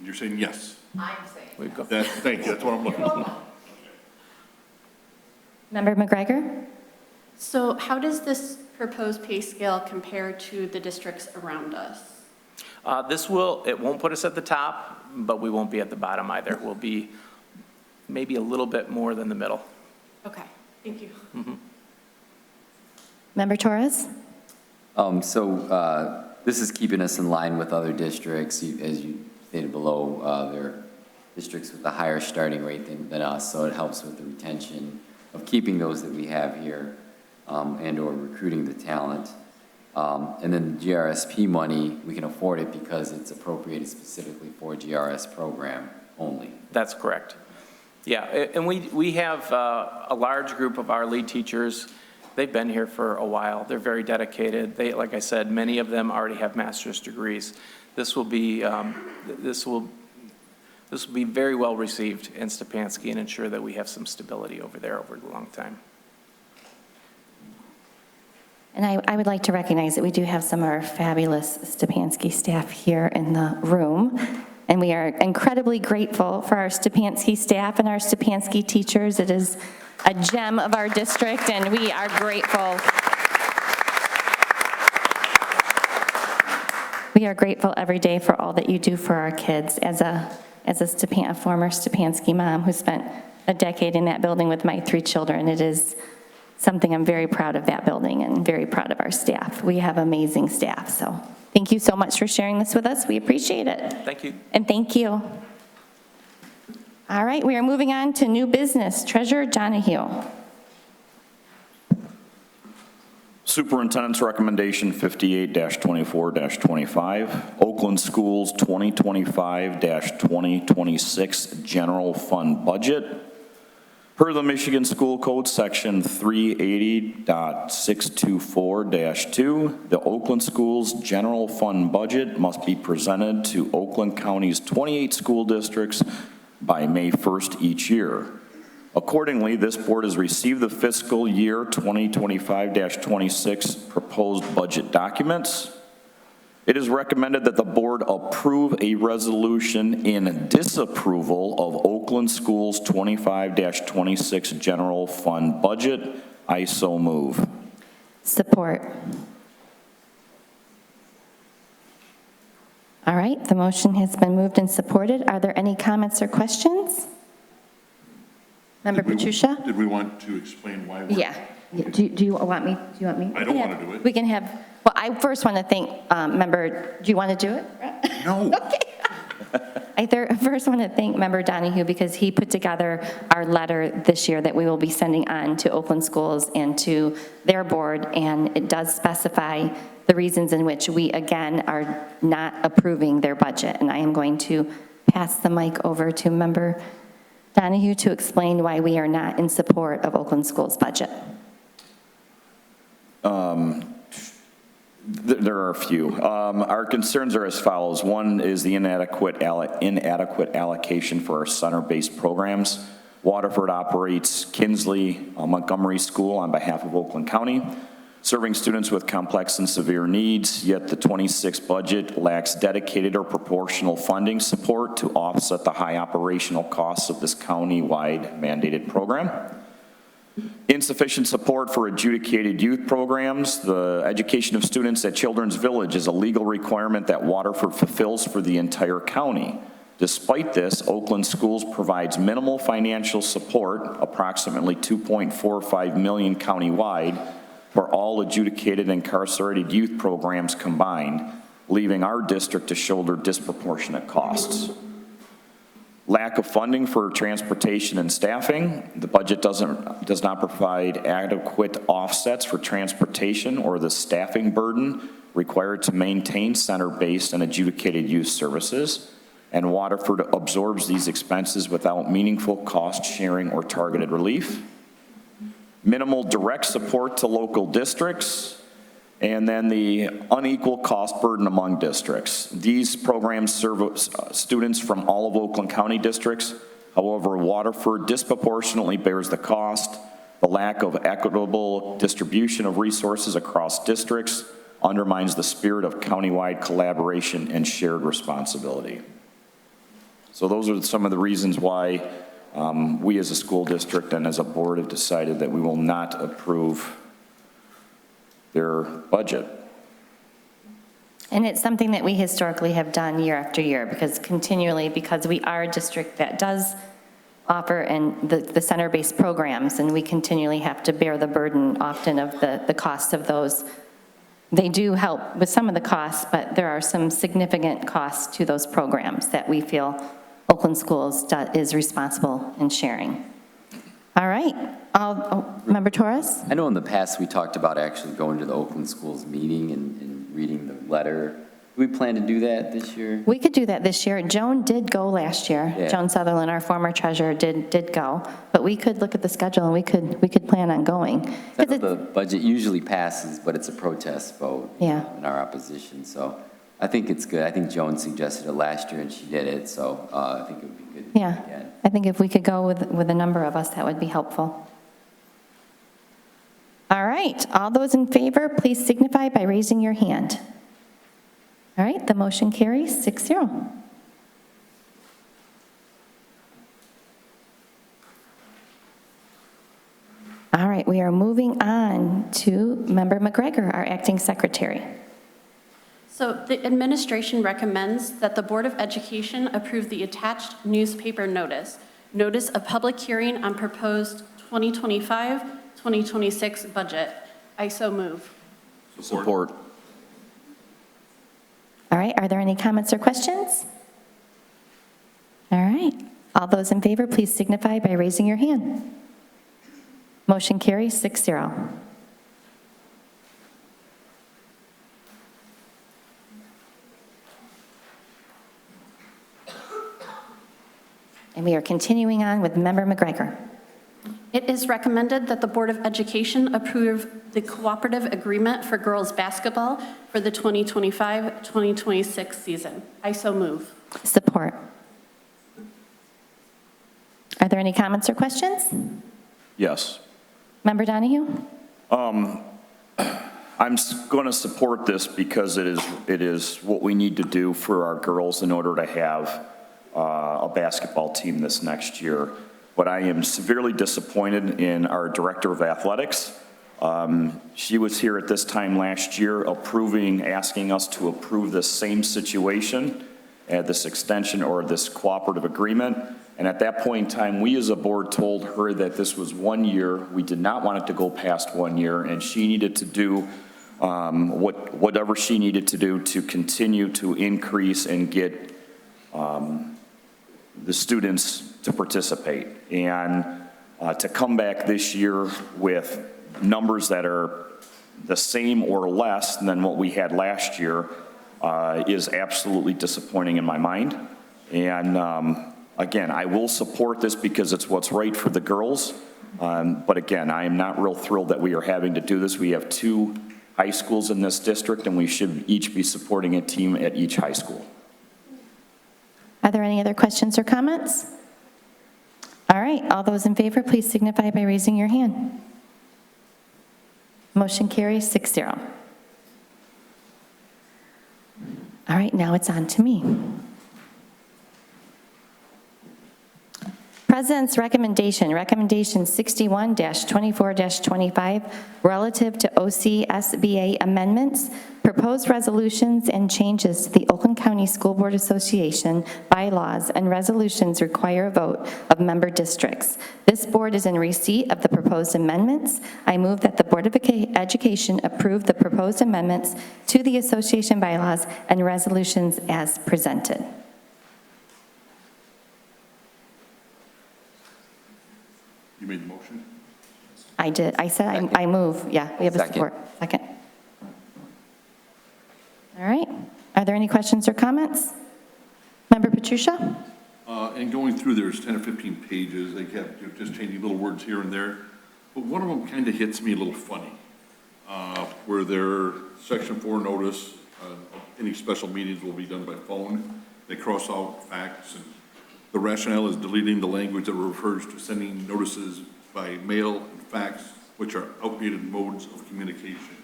You're saying yes. I'm saying Thank you, that's what I'm looking for. Member McGregor? So how does this proposed pay scale compare to the districts around us? It won't put us at the top, but we won't be at the bottom either. We'll be maybe a little bit more than the middle. Okay, thank you. Mm-hmm. Member Torres? This is keeping us in line with other districts. As you stated below, there are districts with a higher starting rate than us, so it helps with the retention of keeping those that we have here and or recruiting the talent. And then the GRSP money, we can afford it because it's appropriated specifically for GRS program only. That's correct. Yeah, and we have a large group of our lead teachers. They've been here for a while. They're very dedicated. Like I said, many of them already have master's degrees. This will be very well received in Stepanski and ensure that we have some stability over there over a long time. And I would like to recognize that we do have some of our fabulous Stepanski staff here in the room. And we are incredibly grateful for our Stepanski staff and our Stepanski teachers. It is a gem of our district, and we are grateful. We are grateful every day for all that you do for our kids. As a former Stepanski mom who spent a decade in that building with my 3 children, it is something I'm very proud of that building and very proud of our staff. We have amazing staff, so thank you so much for sharing this with us. We appreciate it. Thank you. And thank you. All right, we are moving on to new business. Treasurer Donahue. Superintendent's recommendation 58-24-25, Oakland Schools 2025-2026 general fund budget. Per the Michigan School Code, Section 380.624-2, the Oakland Schools General Fund budget must be presented to Oakland County's 28 school districts by May 1st each year. Accordingly, this board has received the fiscal year 2025-26 proposed budget documents. It is recommended that the board approve a resolution in disapproval of Oakland Schools 25-26 General Fund budget. I so move. Support. All right, the motion has been moved and supported. Are there any comments or questions? Member Petrucia? Did we want to explain why we're? Yeah. Do you want me? I don't want to do it. We can have, well, I first want to thank Member, do you want to do it? No. Okay. I first want to thank Member Donahue because he put together our letter this year that we will be sending on to Oakland Schools and to their board, and it does specify the reasons in which we, again, are not approving their budget. And I am going to pass the mic over to Member Donahue to explain why we are not in support of Oakland Schools' budget. There are a few. Our concerns are as follows. One is the inadequate allocation for our center-based programs. Waterford operates Kinsley Montgomery School on behalf of Oakland County, serving students with complex and severe needs, yet the 26 budget lacks dedicated or proportional funding support to offset the high operational costs of this county-wide mandated program. Insufficient support for adjudicated youth programs. The education of students at Children's Village is a legal requirement that Waterford fulfills for the entire county. Despite this, Oakland Schools provides minimal financial support, approximately $2.45 million countywide, for all adjudicated incarcerated youth programs combined, leaving our district to shoulder disproportionate costs. Lack of funding for transportation and staffing. The budget does not provide adequate offsets for transportation or the staffing burden required to maintain center-based and adjudicated youth services, and Waterford absorbs these expenses without meaningful cost sharing or targeted relief. Minimal direct support to local districts, and then the unequal cost burden among districts. These programs serve students from all of Oakland County districts. However, Waterford disproportionately bears the cost. The lack of equitable distribution of resources across districts undermines the spirit of countywide collaboration and shared responsibility. So those are some of the reasons why we as a school district and as a board have decided that we will not approve their budget. And it's something that we historically have done year after year because we are a district that does offer the center-based programs, and we continually have to bear the burden often of the cost of those. They do help with some of the costs, but there are some significant costs to those programs that we feel Oakland Schools is responsible in sharing. All right, Member Torres? I know in the past we talked about actually going to the Oakland Schools meeting and reading the letter. Do we plan to do that this year? We could do that this year. Joan did go last year. Yeah. Joan Sutherland, our former treasurer, did go. But we could look at the schedule and we could plan on going. I know the budget usually passes, but it's a protest vote Yeah. in our opposition. So I think it's good. I think Joan suggested it last year and she did it. So I think it would be good. Yeah, I think if we could go with a number of us, that would be helpful. All right, all those in favor, please signify by raising your hand. All right, the motion carries 6-0. All right, we are moving on to Member McGregor, our acting secretary. So the administration recommends that the Board of Education approve the attached newspaper notice of public hearing on proposed 2025-2026 budget. I so move. Support. All right, are there any comments or questions? All right, all those in favor, please signify by raising your hand. Motion carries 6-0. And we are continuing on with Member McGregor. It is recommended that the Board of Education approve the cooperative agreement for girls' basketball for the 2025-2026 season. I so move. Support. Are there any comments or questions? Yes. Member Donahue? I'm going to support this because it is what we need to do for our girls in order to have a basketball team this next year. But I am severely disappointed in our Director of Athletics. She was here at this time last year asking us to approve this same situation, this extension or this cooperative agreement. And at that point in time, we as a board told her that this was 1 year. We did not want it to go past 1 year, and she needed to do whatever she needed to do to continue to increase and get the students to participate. And to come back this year with numbers that are the same or less than what we had last year is absolutely disappointing in my mind. And again, I will support this because it's what's right for the girls. But again, I am not real thrilled that we are having to do this. We have 2 high schools in this district, and we should each be supporting a team at each high school. Are there any other questions or comments? All right, all those in favor, please signify by raising your hand. Motion carries 6-0. All right, now it's on to me. President's recommendation, Recommendation 61-24-25, relative to OCSBA amendments, proposed resolutions and changes to the Oakland County School Board Association bylaws and resolutions require a vote of member districts. This board is in receipt of the proposed amendments. I move that the Board of Education approve the proposed amendments to the association bylaws and resolutions as presented. You made the motion? I did. I said I move. Yeah, we have a support. Second. All right. Are there any questions or comments? Member Patricia? And going through, there's 10 or 15 pages. They kept just changing little words here and there. But one of them kind of hits me a little funny, where their Section 4 notice, any special meetings will be done by phone. They cross out facts, and the rationale is deleting the language that refers to sending notices by mail and fax, which are outdated modes of communication.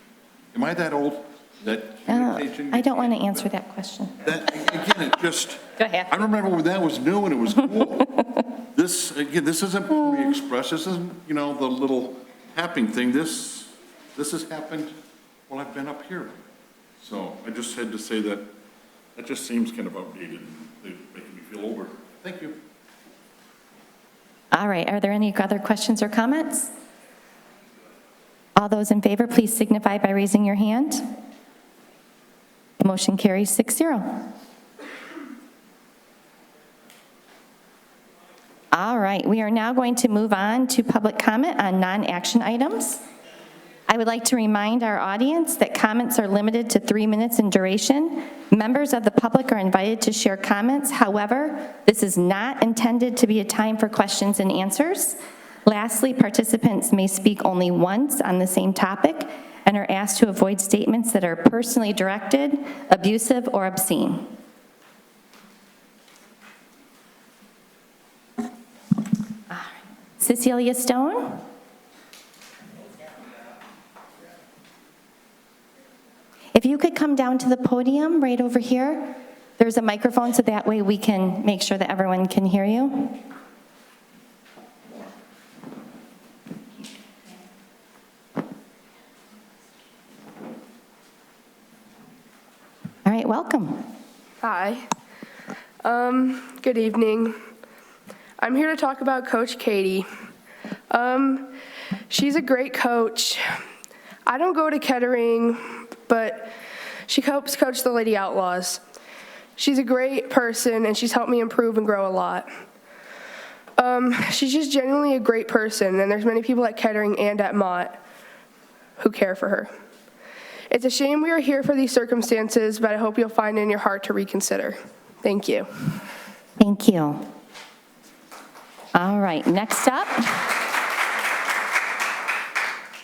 Am I that old? That communication? I don't want to answer that question. That, again, it just, Go ahead. I remember when that was new and it was cool. This, again, this isn't Pony Express. This isn't, the little tapping thing. This has happened while I've been up here. So I just had to say that just seems kind of outdated. They're making me feel older. Thank you. All right. Are there any other questions or comments? All those in favor, please signify by raising your hand. Motion carries 6-0. All right. We are now going to move on to public comment on non-action items. I would like to remind our audience that comments are limited to 3 minutes in duration. Members of the public are invited to share comments. However, this is not intended to be a time for questions and answers. Lastly, participants may speak only once on the same topic and are asked to avoid statements that are personally directed, abusive, or obscene. Cecilia Stone? If you could come down to the podium right over here, there's a microphone so that way we can make sure that everyone can hear you. All right, welcome. Hi. Good evening. I'm here to talk about Coach Katie. She's a great coach. I don't go to Kettering, but she helps coach the Lady Outlaws. She's a great person, and she's helped me improve and grow a lot. She's just genuinely a great person, and there's many people at Kettering and at Mott who care for her. It's a shame we are here for these circumstances, but I hope you'll find it in your heart to reconsider. Thank you. Thank you. All right, next up.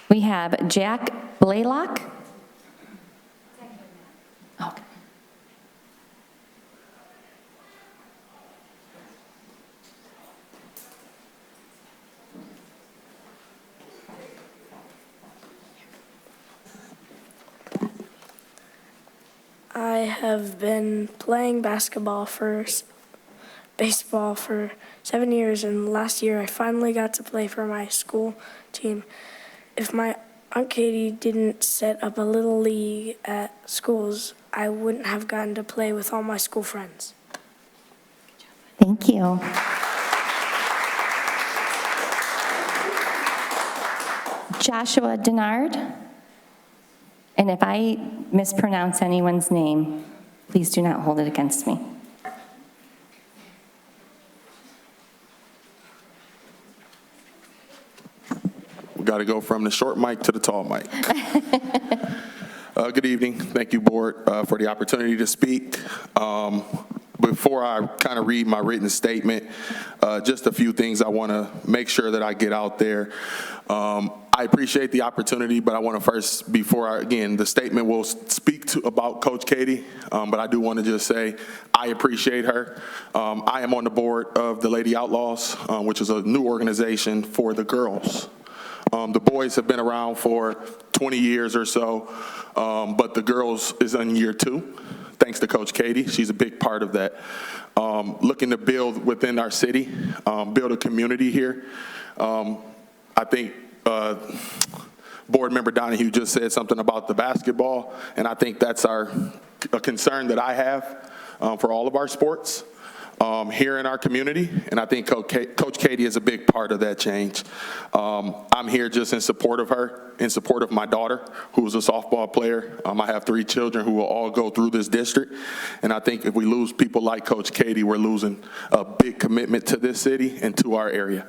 We have Jack Blaylock. Okay. I have been playing baseball for 7 years, and last year I finally got to play for my school team. If my Aunt Katie didn't set up a little league at schools, I wouldn't have gotten to play with all my school friends. Thank you. Joshua Denard. And if I mispronounce anyone's name, please do not hold it against me. We got to go from the short mic to the tall mic. Good evening. Thank you, Board, for the opportunity to speak. Before I kind of read my written statement, just a few things I want to make sure that I get out there. I appreciate the opportunity, but I want to first, again, the statement will speak about Coach Katie, but I do want to just say I appreciate her. I am on the board of the Lady Outlaws, which is a new organization for the girls. The boys have been around for 20 years or so, but the girls is in year 2. Thanks to Coach Katie. She's a big part of that. Looking to build within our city, build a community here. I think Board Member Donahue just said something about the basketball, and I think that's a concern that I have for all of our sports here in our community, and I think Coach Katie is a big part of that change. I'm here just in support of her, in support of my daughter, who is a softball player. I have 3 children who will all go through this district, and I think if we lose people like Coach Katie, we're losing a big commitment to this city and to our area.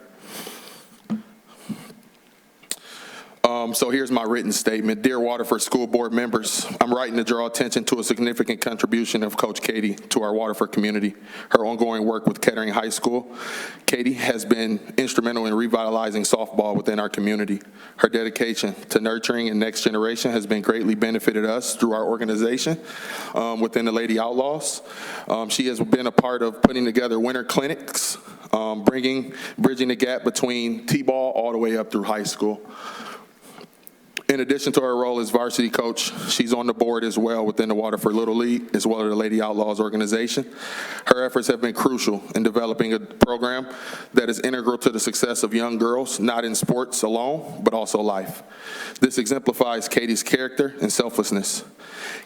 So here's my written statement. Dear Waterford School Board members, I'm writing to draw attention to a significant contribution of Coach Katie to our Waterford community. Her ongoing work with Kettering High School. Katie has been instrumental in revitalizing softball within our community. Her dedication to nurturing and next generation has been greatly benefited us through our organization within the Lady Outlaws. She has been a part of putting together winter clinics, bridging the gap between T-ball all the way up through high school. In addition to her role as varsity coach, she's on the board as well within the Waterford Little League, as well as the Lady Outlaws organization. Her efforts have been crucial in developing a program that is integral to the success of young girls, not in sports alone, but also life. This exemplifies Katie's character and selflessness.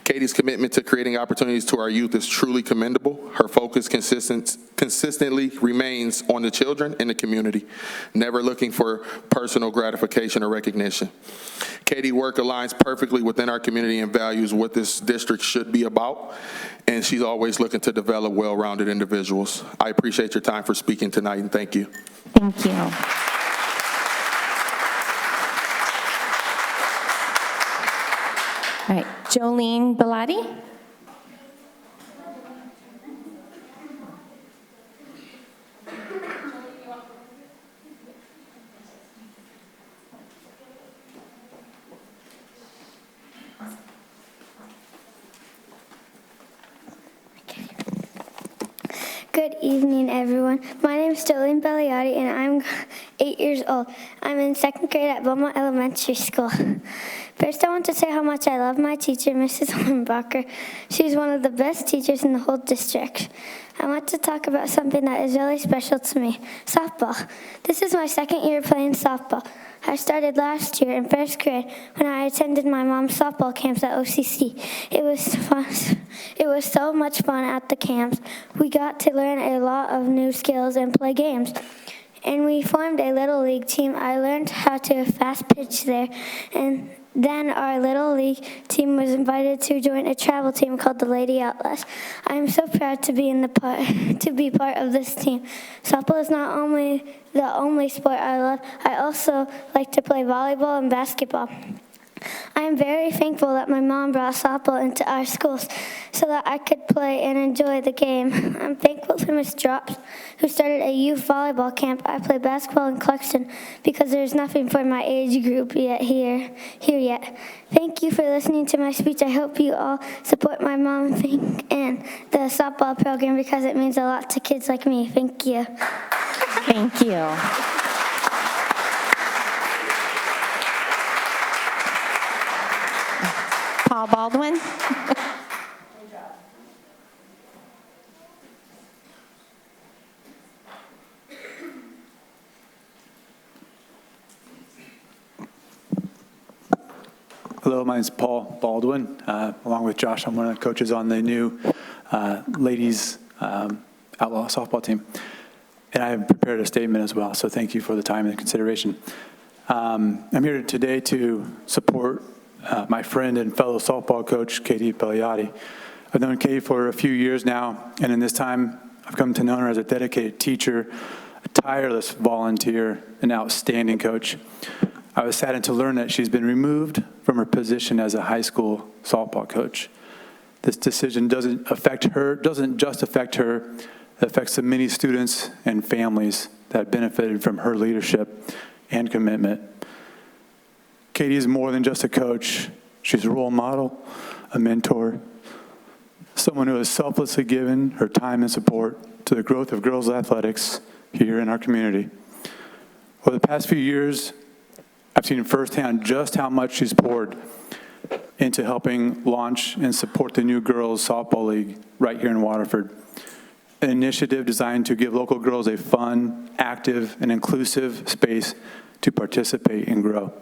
Katie's commitment to creating opportunities to our youth is truly commendable. Her focus consistently remains on the children in the community, never looking for personal gratification or recognition. Katie's work aligns perfectly within our community and values what this district should be about, and she's always looking to develop well-rounded individuals. I appreciate your time for speaking tonight, and thank you. Thank you. All right, Jolene Bellotti. Good evening, everyone. My name is Jolene Bellotti, and I'm 8 years old. I'm in 2nd grade at Beaumont Elementary School. First, I want to say how much I love my teacher, Mrs. Hornbacher. She's one of the best teachers in the whole district. I want to talk about something that is really special to me, softball. This is my 2nd year playing softball. I started last year in 1st grade when I attended my mom's softball camps at OCC. It was fun. It was so much fun at the camps. We got to learn a lot of new skills and play games. And we formed a little league team. I learned how to fast pitch there, and then our little league team was invited to join a travel team called the Lady Outlaws. I am so proud to be part of this team. Softball is not only the only sport I love. I also like to play volleyball and basketball. I am very thankful that my mom brought softball into our schools so that I could play and enjoy the game. I'm thankful for Miss Drops, who started a youth volleyball camp. I play basketball in Clarkston because there's nothing for my age group yet here yet. Thank you for listening to my speech. I hope you all support my mom and the softball program because it means a lot to kids like me. Thank you. Thank you. Paul Baldwin. Hello, my name is Paul Baldwin. Along with Josh, I'm one of the coaches on the new ladies outlaw softball team. And I have prepared a statement as well, so thank you for the time and consideration. I'm here today to support my friend and fellow softball coach, Katie Beliotti. I've known Katie for a few years now, and in this time, I've come to know her as a dedicated teacher, a tireless volunteer, an outstanding coach. I was saddened to learn that she's been removed from her position as a high school softball coach. This decision doesn't just affect her, it affects the many students and families that benefited from her leadership and commitment. Katie is more than just a coach. She's a role model, a mentor, someone who has selflessly given her time and support to the growth of girls' athletics here in our community. Over the past few years, I've seen firsthand just how much she's poured into helping launch and support the new girls' softball league right here in Waterford, an initiative designed to give local girls a fun, active, and inclusive space to participate and grow.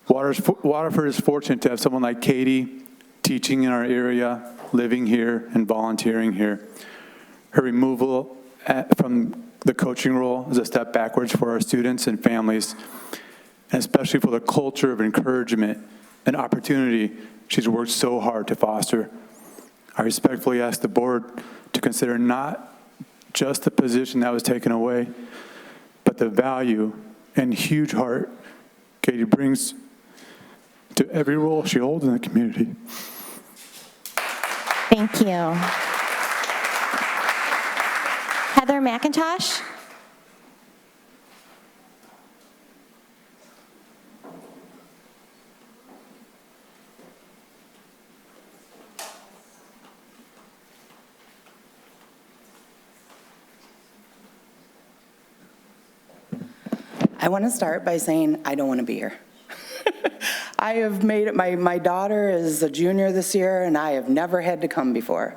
Waterford is fortunate to have someone like Katie teaching in our area, living here, and volunteering here. Her removal from the coaching role is a step backwards for our students and families, and especially for the culture of encouragement and opportunity she's worked so hard to foster. I respectfully ask the board to consider not just the position that was taken away, but the value and huge heart Katie brings to every role she holds in the community. Thank you. Heather McIntosh. I want to start by saying I don't want to be here. I have made it, my daughter is a junior this year, and I have never had to come before.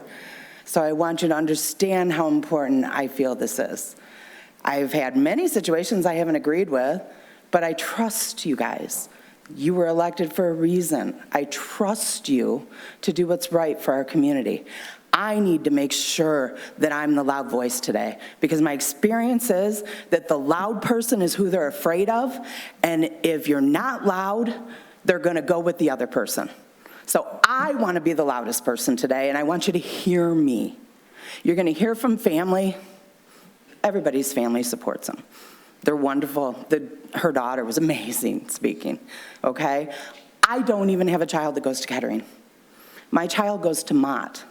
So I want you to understand how important I feel this is. I've had many situations I haven't agreed with, but I trust you guys. You were elected for a reason. I trust you to do what's right for our community. I need to make sure that I'm the loud voice today, because my experience is that the loud person is who they're afraid of, and if you're not loud, they're gonna go with the other person. So I wanna be the loudest person today, and I want you to hear me. You're gonna hear from family. Everybody's family supports them. They're wonderful. Her daughter was amazing speaking, okay? I don't even have a child that goes to Kettering. My child goes to Mott.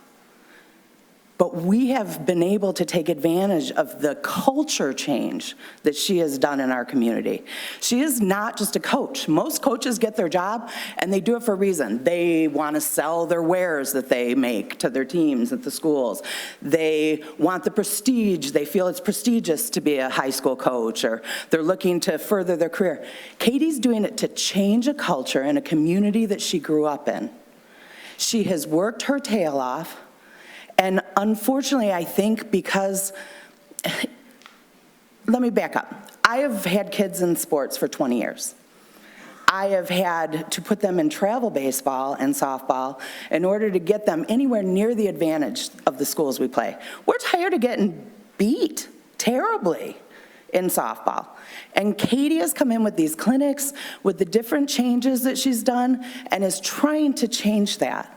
But we have been able to take advantage of the culture change that she has done in our community. She is not just a coach. Most coaches get their job and they do it for a reason. They want to sell their wares that they make to their teams at the schools. They want the prestige. They feel it's prestigious to be a high school coach, or they're looking to further their career. Katie's doing it to change a culture in a community that she grew up in. She has worked her tail off. And unfortunately, I think because, let me back up. I have had kids in sports for 20 years. I have had to put them in travel baseball and softball in order to get them anywhere near the advantage of the schools we play. We're tired of getting beat terribly in softball. And Katie has come in with these clinics, with the different changes that she's done, and is trying to change that.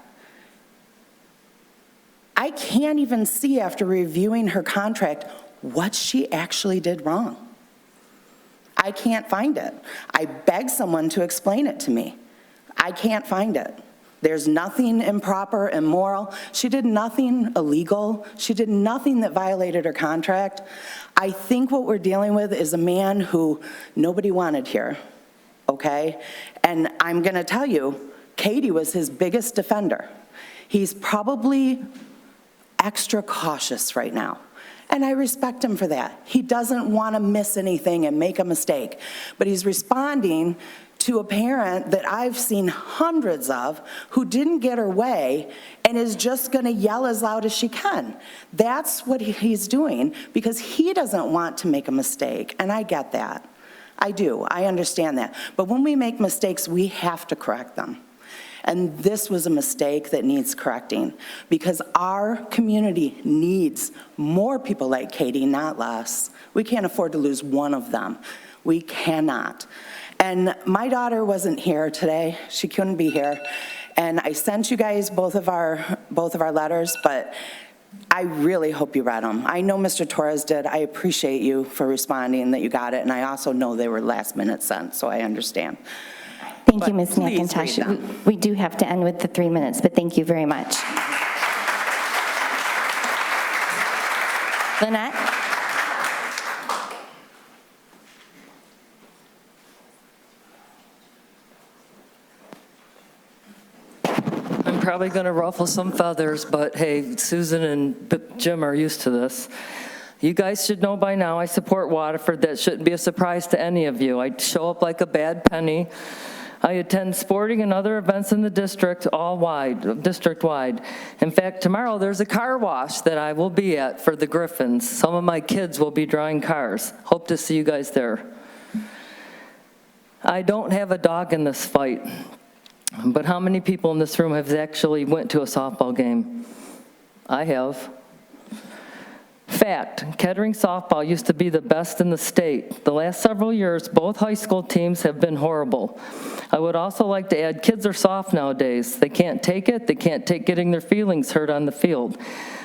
I can't even see, after reviewing her contract, what she actually did wrong. I can't find it. I beg someone to explain it to me. I can't find it. There's nothing improper, immoral. She did nothing illegal. She did nothing that violated her contract. I think what we're dealing with is a man who nobody wanted here, okay? And I'm gonna tell you, Katie was his biggest defender. He's probably extra cautious right now, and I respect him for that. He doesn't wanna miss anything and make a mistake, but he's responding to a parent that I've seen hundreds of who didn't get her way and is just gonna yell as loud as she can. That's what he's doing because he doesn't want to make a mistake, and I get that. I do, I understand that. But when we make mistakes, we have to correct them. And this was a mistake that needs correcting because our community needs more people like Katie, not less. We can't afford to lose one of them. We cannot. And my daughter wasn't here today. She couldn't be here. And I sent you guys both of our letters, but I really hope you read them. I know Mr. Torres did. I appreciate you for responding that you got it. And I also know they were last minute sent, so I understand. Thank you, Ms. McIntosh. We do have to end with the 3 minutes, but thank you very much. Lynette? I'm probably going to ruffle some feathers, but hey, Susan and Jim are used to this. You guys should know by now I support Waterford. That shouldn't be a surprise to any of you. I show up like a bad penny. I attend sporting and other events in the district, district-wide. In fact, tomorrow there's a car wash that I will be at for the Griffins. Some of my kids will be drawing cars. Hope to see you guys there. I don't have a dog in this fight, but how many people in this room have actually went to a softball game? I have. Fact, Kettering softball used to be the best in the state. The last several years, both high school teams have been horrible. I would also like to add, kids are soft nowadays. They can't take it. They can't take getting their feelings hurt on the field.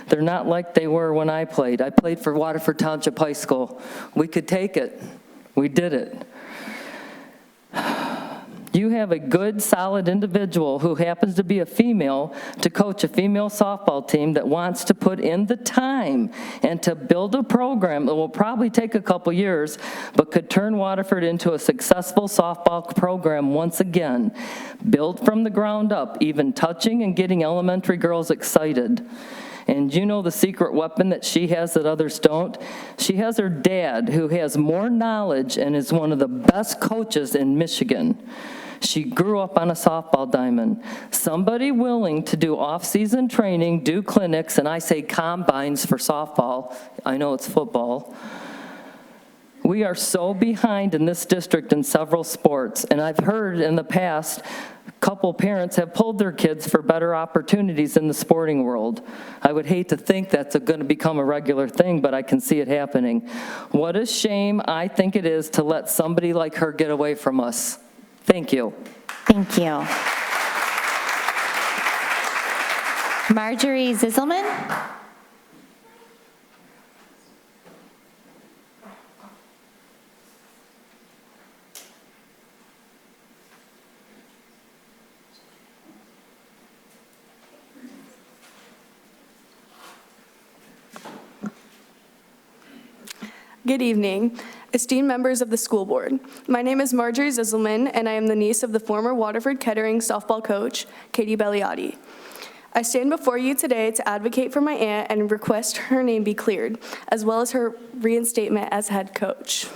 They're not like they were when I played. I played for Waterford Township High School. We could take it. We did it. You have a good, solid individual who happens to be a female to coach a female softball team that wants to put in the time and to build a program that will probably take a couple years, but could turn Waterford into a successful softball program once again, built from the ground up, even touching and getting elementary girls excited. And you know the secret weapon that she has that others don't? She has her dad, who has more knowledge and is one of the best coaches in Michigan. She grew up on a softball diamond. Somebody willing to do off-season training, do clinics, and I say combines for softball. I know it's football. We are so behind in this district in several sports, and I've heard in the past a couple parents have pulled their kids for better opportunities in the sporting world. I would hate to think that's going to become a regular thing, but I can see it happening. What a shame I think it is to let somebody like her get away from us. Thank you. Thank you. Marjorie Zisselman? Good evening, esteemed members of the school board. My name is Marjorie Zisselman, and I am the niece of the former Waterford Kettering softball coach, Katie Beliotti. I stand before you today to advocate for my aunt and request her name be cleared, as well as her reinstatement as head coach.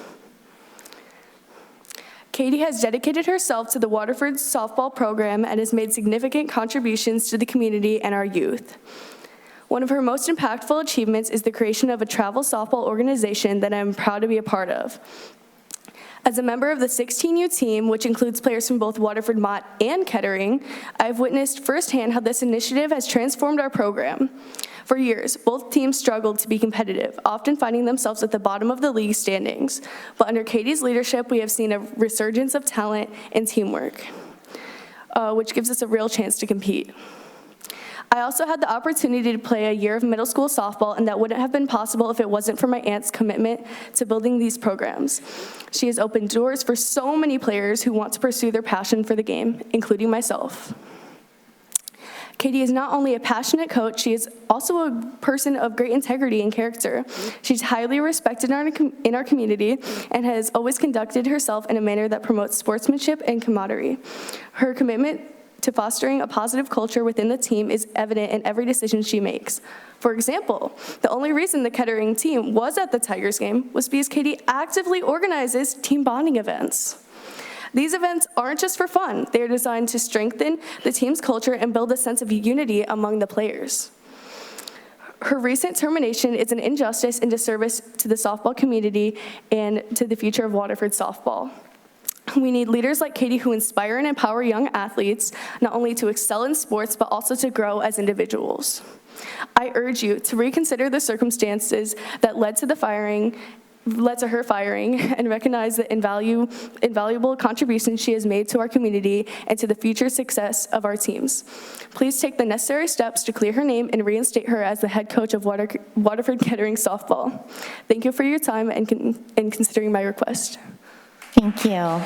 Katie has dedicated herself to the Waterford softball program and has made significant contributions to the community and our youth. One of her most impactful achievements is the creation of a travel softball organization that I am proud to be a part of. As a member of the 16U team, which includes players from both Waterford Mott and Kettering, I have witnessed firsthand how this initiative has transformed our program. For years, both teams struggled to be competitive, often finding themselves at the bottom of the league standings. But under Katie's leadership, we have seen a resurgence of talent and teamwork, which gives us a real chance to compete. I also had the opportunity to play a year of middle school softball, and that wouldn't have been possible if it wasn't for my aunt's commitment to building these programs. She has opened doors for so many players who want to pursue their passion for the game, including myself. Katie is not only a passionate coach, she is also a person of great integrity and character. She's highly respected in our community and has always conducted herself in a manner that promotes sportsmanship and camaraderie. Her commitment to fostering a positive culture within the team is evident in every decision she makes. For example, the only reason the Kettering team was at the Tigers game was because Katie actively organizes team bonding events. These events aren't just for fun. They are designed to strengthen the team's culture and build a sense of unity among the players. Her recent termination is an injustice and disservice to the softball community and to the future of Waterford softball. We need leaders like Katie who inspire and empower young athletes, not only to excel in sports, but also to grow as individuals. I urge you to reconsider the circumstances that led to her firing and recognize the invaluable contributions she has made to our community and to the future success of our teams. Please take the necessary steps to clear her name and reinstate her as the head coach of Waterford Kettering softball. Thank you for your time and considering my request. Thank you. All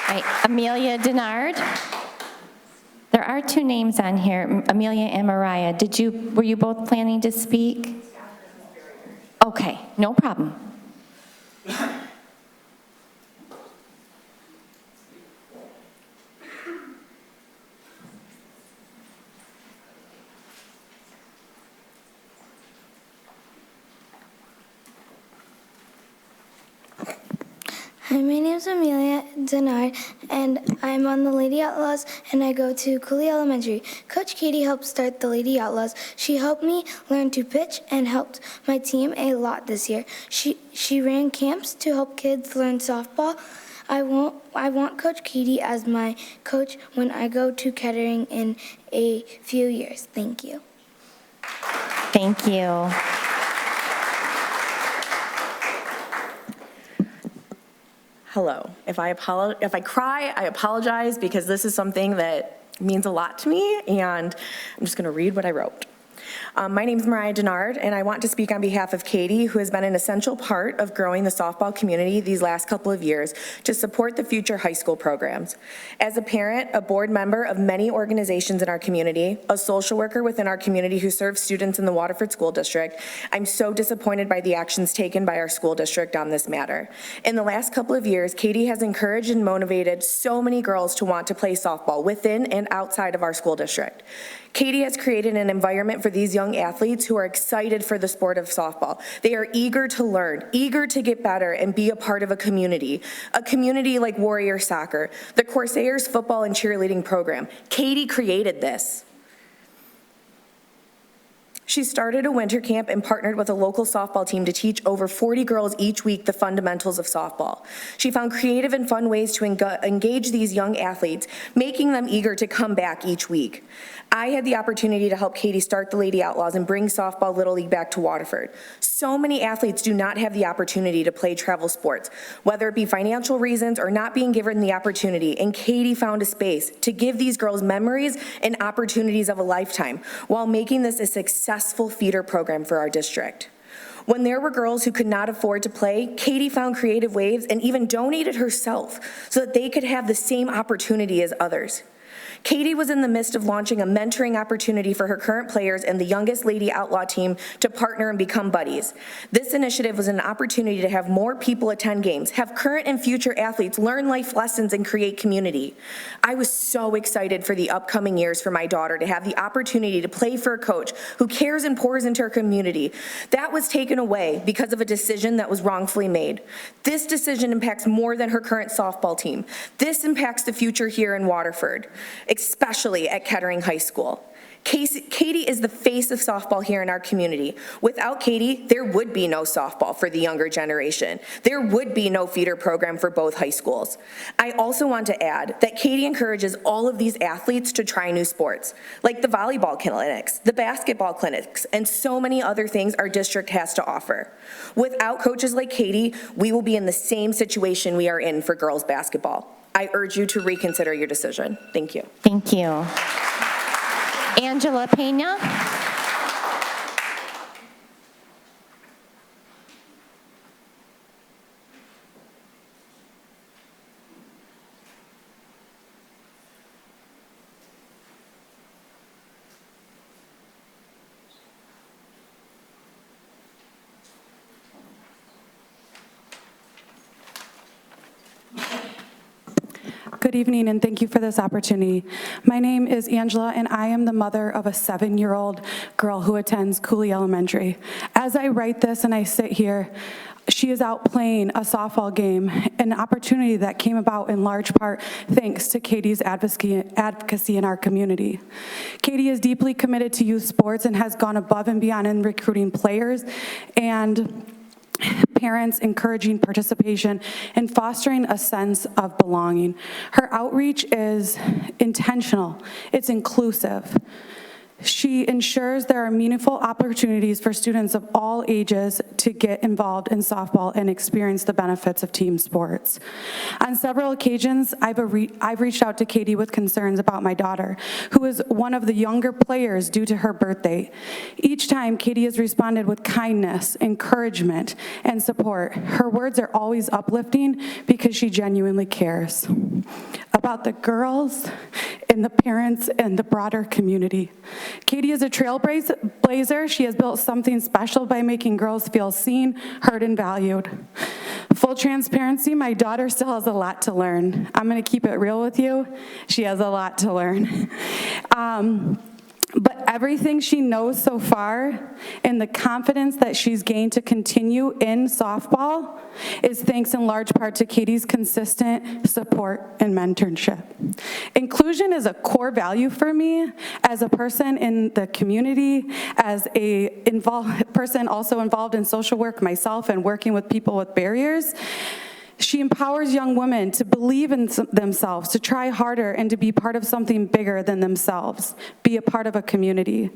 right, Amelia Denard. There are two names on here, Amelia and Mariah. Were you both planning to speak? Okay, no problem. Hi, my name is Amelia Denard, and I'm on the Lady Outlaws, and I go to Cooley Elementary. Coach Katie helped start the Lady Outlaws. She helped me learn to pitch and helped my team a lot this year. She ran camps to help kids learn softball. I want Coach Katie as my coach when I go to Kettering in a few years. Thank you. Thank you. Hello. If I cry, I apologize because this is something that means a lot to me, and I'm just going to read what I wrote. My name is Mariah Denard, and I want to speak on behalf of Katie, who has been an essential part of growing the softball community these last couple of years to support the future high school programs. As a parent, a board member of many organizations in our community, a social worker within our community who serves students in the Waterford School District, I'm so disappointed by the actions taken by our school district on this matter. In the last couple of years, Katie has encouraged and motivated so many girls to want to play softball within and outside of our school district. Katie has created an environment for these young athletes who are excited for the sport of softball. They are eager to learn, eager to get better and be a part of a community like Warrior Soccer, the Corsairs football and cheerleading program. Katie created this. She started a winter camp and partnered with a local softball team to teach over 40 girls each week the fundamentals of softball. She found creative and fun ways to engage these young athletes, making them eager to come back each week. I had the opportunity to help Katie start the Lady Outlaws and bring softball Little League back to Waterford. So many athletes do not have the opportunity to play travel sports, whether it be financial reasons or not being given the opportunity, and Katie found a space to give these girls memories and opportunities of a lifetime while making this a successful feeder program for our district. When there were girls who could not afford to play, Katie found creative ways and even donated herself so that they could have the same opportunity as others. Katie was in the midst of launching a mentoring opportunity for her current players and the youngest Lady Outlaw team to partner and become buddies. This initiative was an opportunity to have more people attend games, have current and future athletes learn life lessons and create community. I was so excited for the upcoming years for my daughter to have the opportunity to play for a coach who cares and pours into her community. That was taken away because of a decision that was wrongfully made. This decision impacts more than her current softball team. This impacts the future here in Waterford, especially at Kettering High School. Katie is the face of softball here in our community. Without Katie, there would be no softball for the younger generation. There would be no feeder program for both high schools. I also want to add that Katie encourages all of these athletes to try new sports, like the volleyball clinics, the basketball clinics, and so many other things our district has to offer. Without coaches like Katie, we will be in the same situation we are in for girls basketball. I urge you to reconsider your decision. Thank you. Thank you. Angela Pena? Good evening, and thank you for this opportunity. My name is Angela, and I am the mother of a 7-year-old girl who attends Cooley Elementary. As I write this and I sit here, she is out playing a softball game, an opportunity that came about in large part thanks to Katie's advocacy in our community. Katie is deeply committed to youth sports and has gone above and beyond in recruiting players and parents, encouraging participation and fostering a sense of belonging. Her outreach is intentional, it's inclusive. She ensures there are meaningful opportunities for students of all ages to get involved in softball and experience the benefits of team sports. On several occasions, I've reached out to Katie with concerns about my daughter, who is one of the younger players due to her birthday. Each time, Katie has responded with kindness, encouragement, and support. Her words are always uplifting because she genuinely cares about the girls and the parents and the broader community. Katie is a trailblazer. She has built something special by making girls feel seen, heard, and valued. Full transparency, my daughter still has a lot to learn. I'm gonna keep it real with you. She has a lot to learn. But everything she knows so far and the confidence that she's gained to continue in softball is thanks in large part to Katie's consistent support and mentorship. Inclusion is a core value for me as a person in the community, as a person also involved in social work myself and working with people with barriers. She empowers young women to believe in themselves, to try harder, and to be part of something bigger than themselves, be a part of a community.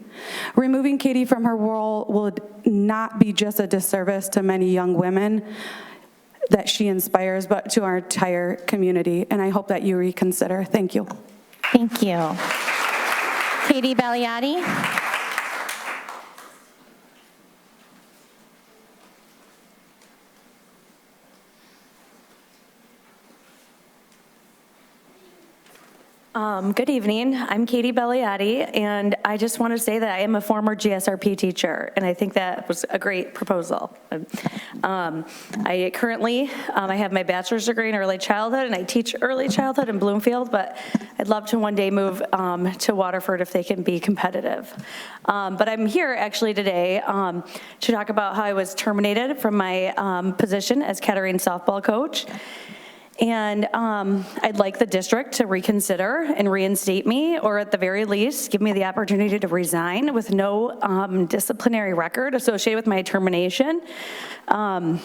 Removing Katie from her role would not be just a disservice to many young women that she inspires, but to our entire community, and I hope that you reconsider. Thank you. Thank you. Katie Baliotti? Good evening. I'm Katie Belliati, and I just want to say that I am a former GSRP teacher, and I think that was a great proposal. I currently, I have my bachelor's degree in early childhood, and I teach early childhood in Bloomfield, but I'd love to one day move to Waterford if they can be competitive. But I'm here actually today to talk about how I was terminated from my position as Kettering softball coach. And I'd like the district to reconsider and reinstate me, or at the very least, give me the opportunity to resign with no disciplinary record associated with my termination. As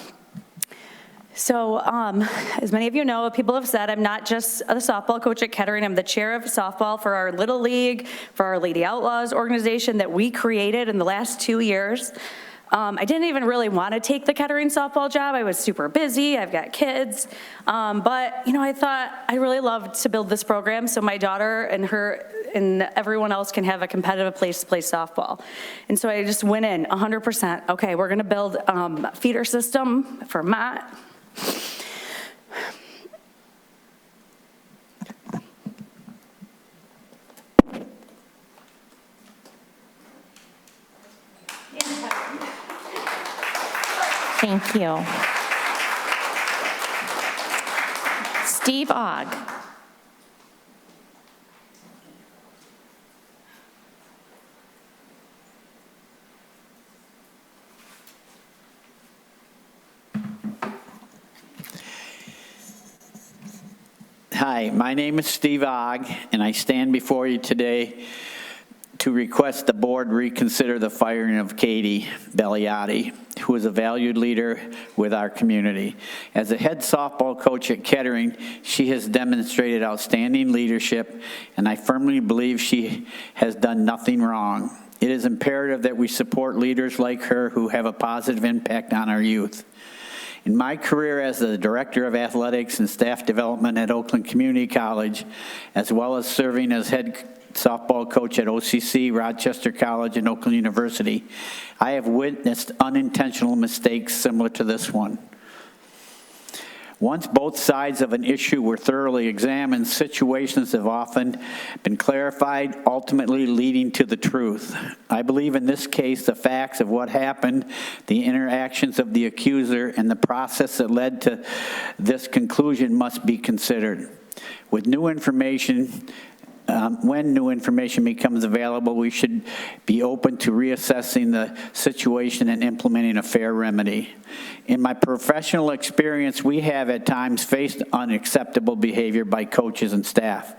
many of you know, people have said, I'm not just the softball coach at Kettering, I'm the chair of softball for our Little League, for our Lady Outlaws organization that we created in the last 2 years. I didn't even really want to take the Kettering softball job. I was super busy, I've got kids. But I thought I really loved to build this program so my daughter and her and everyone else can have a competitive place to play softball. And so I just went in 100%. Okay, we're gonna build a feeder system for Matt. Thank you. Steve Ogg. Hi, my name is Steve Ogg, and I stand before you today to request the board reconsider the firing of Katie Belliati, who is a valued leader with our community. As a head softball coach at Kettering, she has demonstrated outstanding leadership, and I firmly believe she has done nothing wrong. It is imperative that we support leaders like her who have a positive impact on our youth. In my career as the Director of Athletics and Staff Development at Oakland Community College, as well as serving as head softball coach at OCC, Rochester College, and Oakland University, I have witnessed unintentional mistakes similar to this one. Once both sides of an issue were thoroughly examined, situations have often been clarified, ultimately leading to the truth. I believe in this case, the facts of what happened, the interactions of the accuser, and the process that led to this conclusion must be considered. With new information, when new information becomes available, we should be open to reassessing the situation and implementing a fair remedy. In my professional experience, we have at times faced unacceptable behavior by coaches and staff,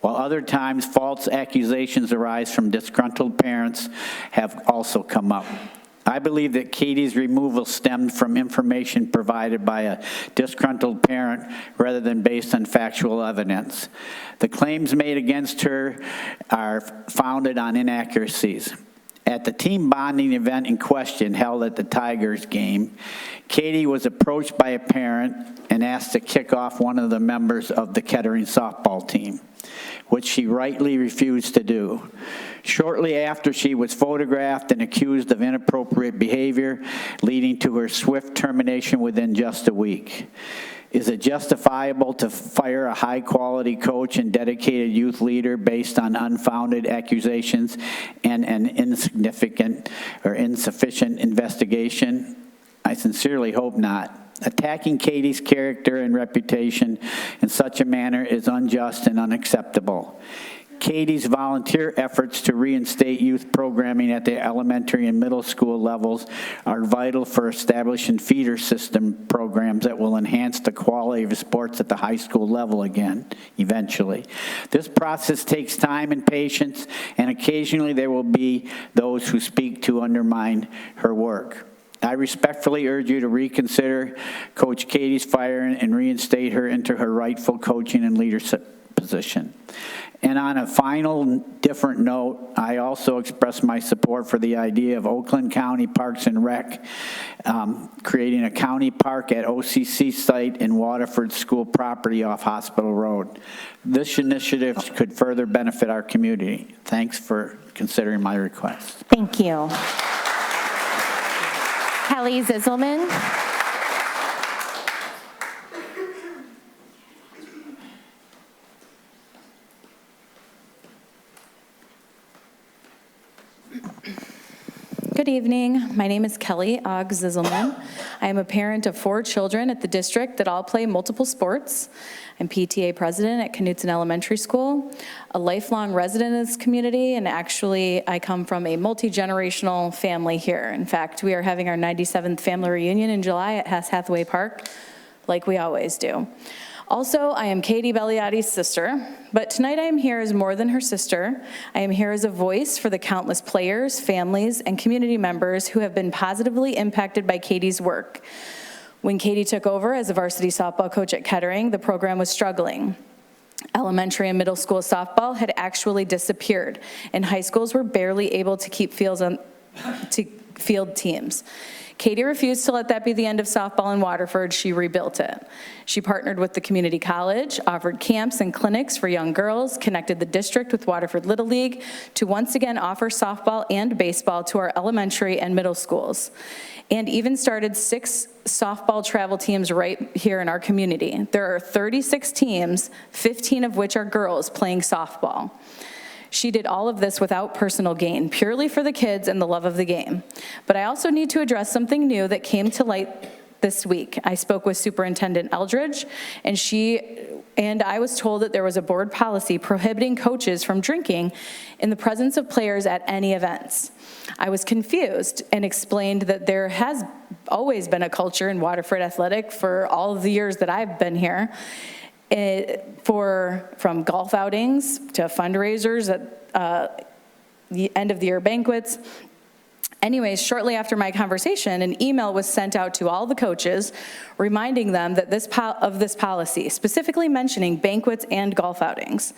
while other times false accusations arise from disgruntled parents have also come up. I believe that Katie's removal stemmed from information provided by a disgruntled parent rather than based on factual evidence. The claims made against her are founded on inaccuracies. At the team bonding event in question held at the Tigers game, Katie was approached by a parent and asked to kick off one of the members of the Kettering softball team, which she rightly refused to do. Shortly after, she was photographed and accused of inappropriate behavior, leading to her swift termination within just a week. Is it justifiable to fire a high-quality coach and dedicated youth leader based on unfounded accusations and an insignificant or insufficient investigation? I sincerely hope not. Attacking Katie's character and reputation in such a manner is unjust and unacceptable. Katie's volunteer efforts to reinstate youth programming at the elementary and middle school levels are vital for establishing feeder system programs that will enhance the quality of sports at the high school level again, eventually. This process takes time and patience, and occasionally there will be those who speak to undermine her work. I respectfully urge you to reconsider Coach Katie's firing and reinstate her into her rightful coaching and leadership position. And on a final different note, I also express my support for the idea of Oakland County Parks and Rec creating a county park at OCC site in Waterford school property off Hospital Road. This initiative could further benefit our community. Thanks for considering my request. Thank you. Kelly Zisselman. Good evening. My name is Kelly Zisselman. I am a parent of 4 children at the district that all play multiple sports. I'm PTA president at Knutson Elementary School, a lifelong resident of this community, and actually I come from a multi-generational family here. In fact, we are having our 97th family reunion in July at Hess Hathaway Park, like we always do. Also, I am Katie Belliotti's sister, but tonight I am here as more than her sister. I am here as a voice for the countless players, families, and community members who have been positively impacted by Katie's work. When Katie took over as a varsity softball coach at Kettering, the program was struggling. Elementary and middle school softball had actually disappeared, and high schools were barely able to keep field teams. Katie refused to let that be the end of softball in Waterford. She rebuilt it. She partnered with the community college, offered camps and clinics for young girls, connected the district with Waterford Little League to once again offer softball and baseball to our elementary and middle schools, and even started 6 softball travel teams right here in our community. There are 36 teams, 15 of which are girls playing softball. She did all of this without personal gain, purely for the kids and the love of the game. But I also need to address something new that came to light this week. I spoke with Superintendent Eldridge, and I was told that there was a board policy prohibiting coaches from drinking in the presence of players at any events. I was confused and explained that there has always been a culture in Waterford Athletic for all of the years that I've been here, from golf outings to fundraisers at the end of the year banquets. Anyways, shortly after my conversation, an email was sent out to all the coaches reminding them that this policy, specifically mentioning banquets and golf outings.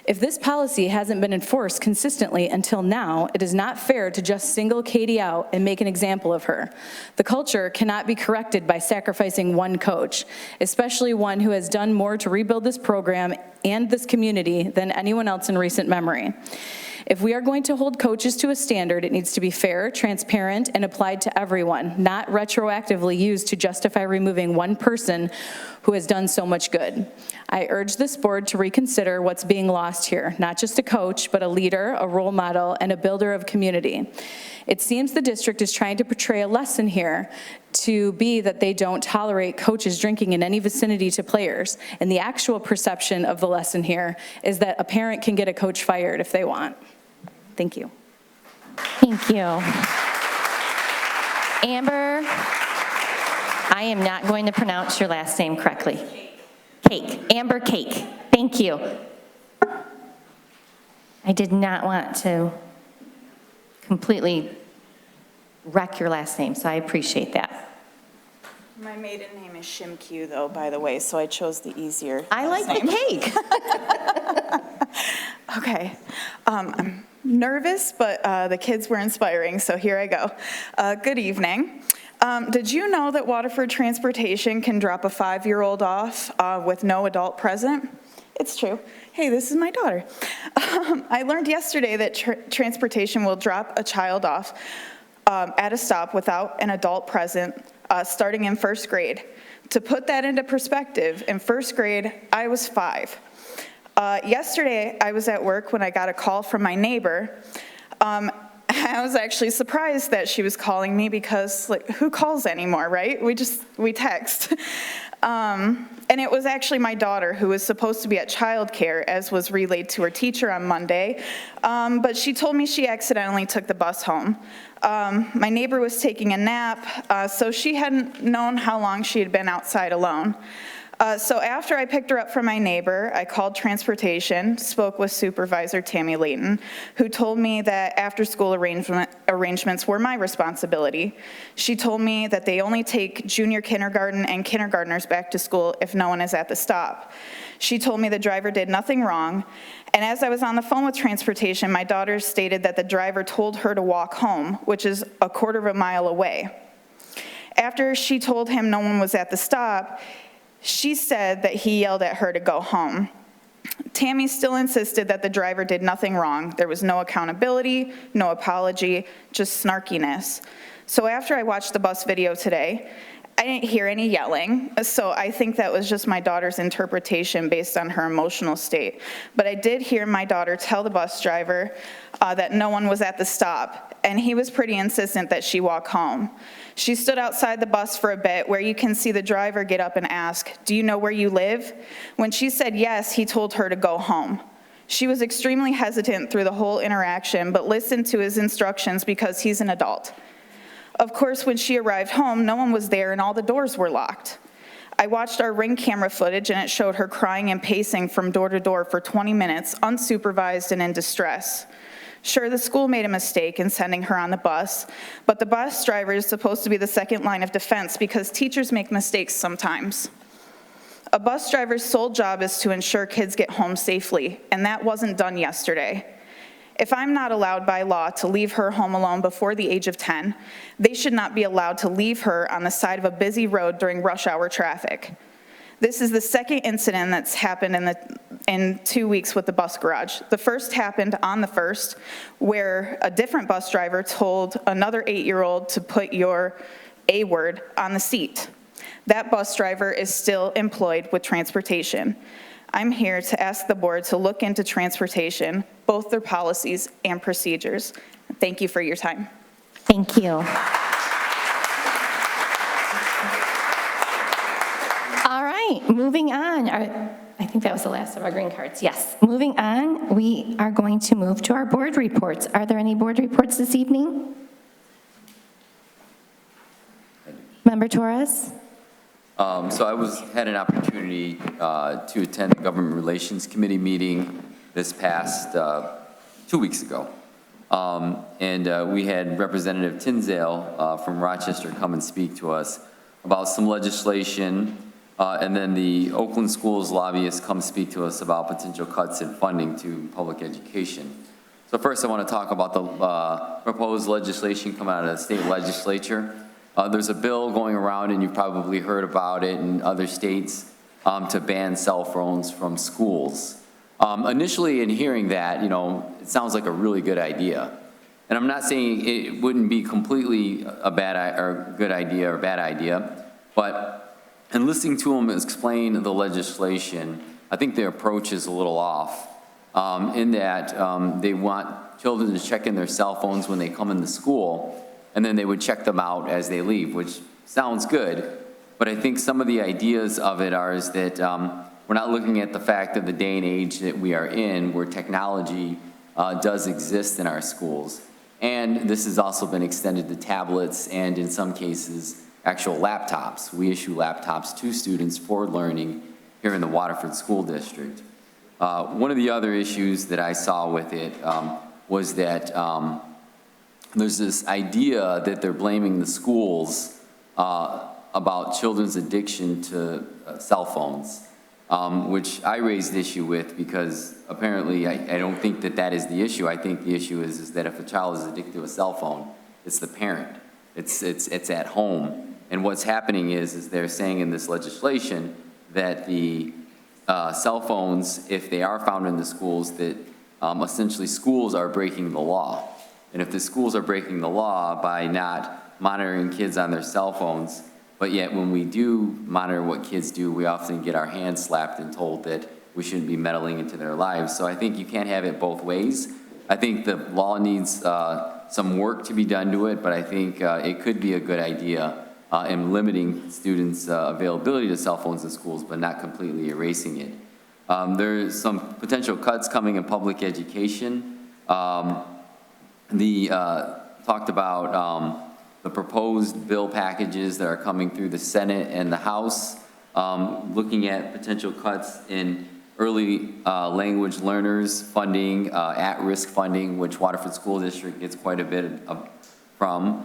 If this policy hasn't been enforced consistently until now, it is not fair to just single Katie out and make an example of her. The culture cannot be corrected by sacrificing one coach, especially one who has done more to rebuild this program and this community than anyone else in recent memory. If we are going to hold coaches to a standard, it needs to be fair, transparent, and applied to everyone, not retroactively used to justify removing one person who has done so much good. I urge this board to reconsider what's being lost here, not just a coach, but a leader, a role model, and a builder of community. It seems the district is trying to portray a lesson here to be that they don't tolerate coaches drinking in any vicinity to players, and the actual perception of the lesson here is that a parent can get a coach fired if they want. Thank you. Thank you. Amber, I am not going to pronounce your last name correctly. Cake. Amber Cake. Thank you. I did not want to completely wreck your last name, so I appreciate that. My maiden name is Shimkyu, though, by the way, so I chose the easier I like name. the cake. Okay. I'm nervous, but the kids were inspiring, so here I go. Good evening. Did you know that Waterford Transportation can drop a 5-year-old off with no adult present? It's true. Hey, this is my daughter. I learned yesterday that transportation will drop a child off at a stop without an adult present starting in first grade. To put that into perspective, in first grade, I was 5. Yesterday, I was at work when I got a call from my neighbor. I was actually surprised that she was calling me because, like, who calls anymore, right? We text. And it was actually my daughter who was supposed to be at childcare, as was relayed to her teacher on Monday. But she told me she accidentally took the bus home. My neighbor was taking a nap, so she hadn't known how long she had been outside alone. So after I picked her up from my neighbor, I called transportation, spoke with Supervisor Tammy Layton, who told me that after-school arrangements were my responsibility. She told me that they only take junior kindergarten and kindergartners back to school if no one is at the stop. She told me the driver did nothing wrong, and as I was on the phone with transportation, my daughter stated that the driver told her to walk home, which is a quarter of a mile away. After she told him no one was at the stop, she said that he yelled at her to go home. Tammy still insisted that the driver did nothing wrong. There was no accountability, no apology, just snarkiness. So after I watched the bus video today, I didn't hear any yelling, so I think that was just my daughter's interpretation based on her emotional state. But I did hear my daughter tell the bus driver that no one was at the stop, and he was pretty insistent that she walk home. She stood outside the bus for a bit, where you can see the driver get up and ask, "Do you know where you live?" When she said yes, he told her to go home. She was extremely hesitant through the whole interaction, but listened to his instructions because he's an adult. Of course, when she arrived home, no one was there and all the doors were locked. I watched our Ring camera footage, and it showed her crying and pacing from door to door for 20 minutes, unsupervised and in distress. Sure, the school made a mistake in sending her on the bus, but the bus driver is supposed to be the second line of defense because teachers make mistakes sometimes. A bus driver's sole job is to ensure kids get home safely, and that wasn't done yesterday. If I'm not allowed by law to leave her home alone before the age of 10, they should not be allowed to leave her on the side of a busy road during rush hour traffic. This is the second incident that's happened in 2 weeks with the bus garage. The first happened on the 1st, where a different bus driver told another 8-year-old to put your A word on the seat. That bus driver is still employed with transportation. I'm here to ask the board to look into transportation, both their policies and procedures. Thank you for your time. Thank you. All right, moving on. I think that was the last of our green cards. Yes. Moving on, we are going to move to our board reports. Are there any board reports this evening? Member Torres? So I had an opportunity to attend the Government Relations Committee meeting this past 2 weeks ago. And we had Representative Tinsdale from Rochester come and speak to us about some legislation And then the Oakland Schools lobbyist come speak to us about potential cuts in funding to public education. So first I want to talk about the proposed legislation coming out of the state legislature. There's a bill going around, and you've probably heard about it in other states, to ban cell phones from schools. Initially in hearing that, it sounds like a really good idea. And I'm not saying it wouldn't be completely a good idea or bad idea, but in listening to them explain the legislation, I think their approach is a little off in that they want children to check in their cell phones when they come into school, and then they would check them out as they leave, which sounds good. But I think some of the ideas of it is that we're not looking at the fact of the day and age that we are in, where technology does exist in our schools. And this has also been extended to tablets and, in some cases, actual laptops. We issue laptops to students for learning here in the Waterford School District. One of the other issues that I saw with it was that there's this idea that they're blaming the schools about children's addiction to cell phones, which I raised issue with because apparently I don't think that that is the issue. I think the issue is that if a child is addicted to a cell phone, it's the parent. It's at home. And what's happening is they're saying in this legislation that the cell phones, if they are found in the schools, that essentially schools are breaking the law. And if the schools are breaking the law by not monitoring kids on their cell phones, but yet when we do monitor what kids do, we often get our hands slapped and told that we shouldn't be meddling into their lives. So I think you can't have it both ways. I think the law needs some work to be done to it, but I think it could be a good idea in limiting students' availability to cell phones in schools, but not completely erasing it. There's some potential cuts coming in public education. Talked about the proposed bill packages that are coming through the Senate and the House, looking at potential cuts in early language learners funding, at-risk funding, which Waterford School District gets quite a bit from.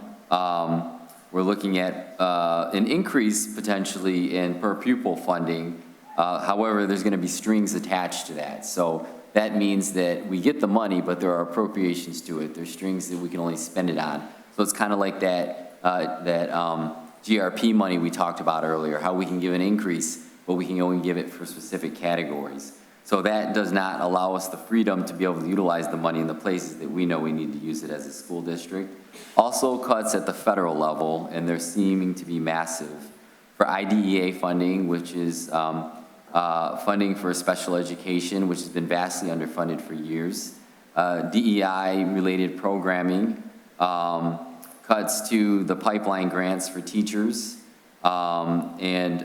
We're looking at an increase potentially in per pupil funding. However, there's going to be strings attached to that. So that means that we get the money, but there are appropriations to it. There's strings that we can only spend it on. So it's kind of like that GRP money we talked about earlier, how we can give an increase, but we can only give it for specific categories. So that does not allow us the freedom to be able to utilize the money in the places that we know we need to use it as a school district. Also cuts at the federal level, and they're seeming to be massive. For IDEA funding, which is funding for special education, which has been vastly underfunded for years. DEI-related programming, cuts to the pipeline grants for teachers, and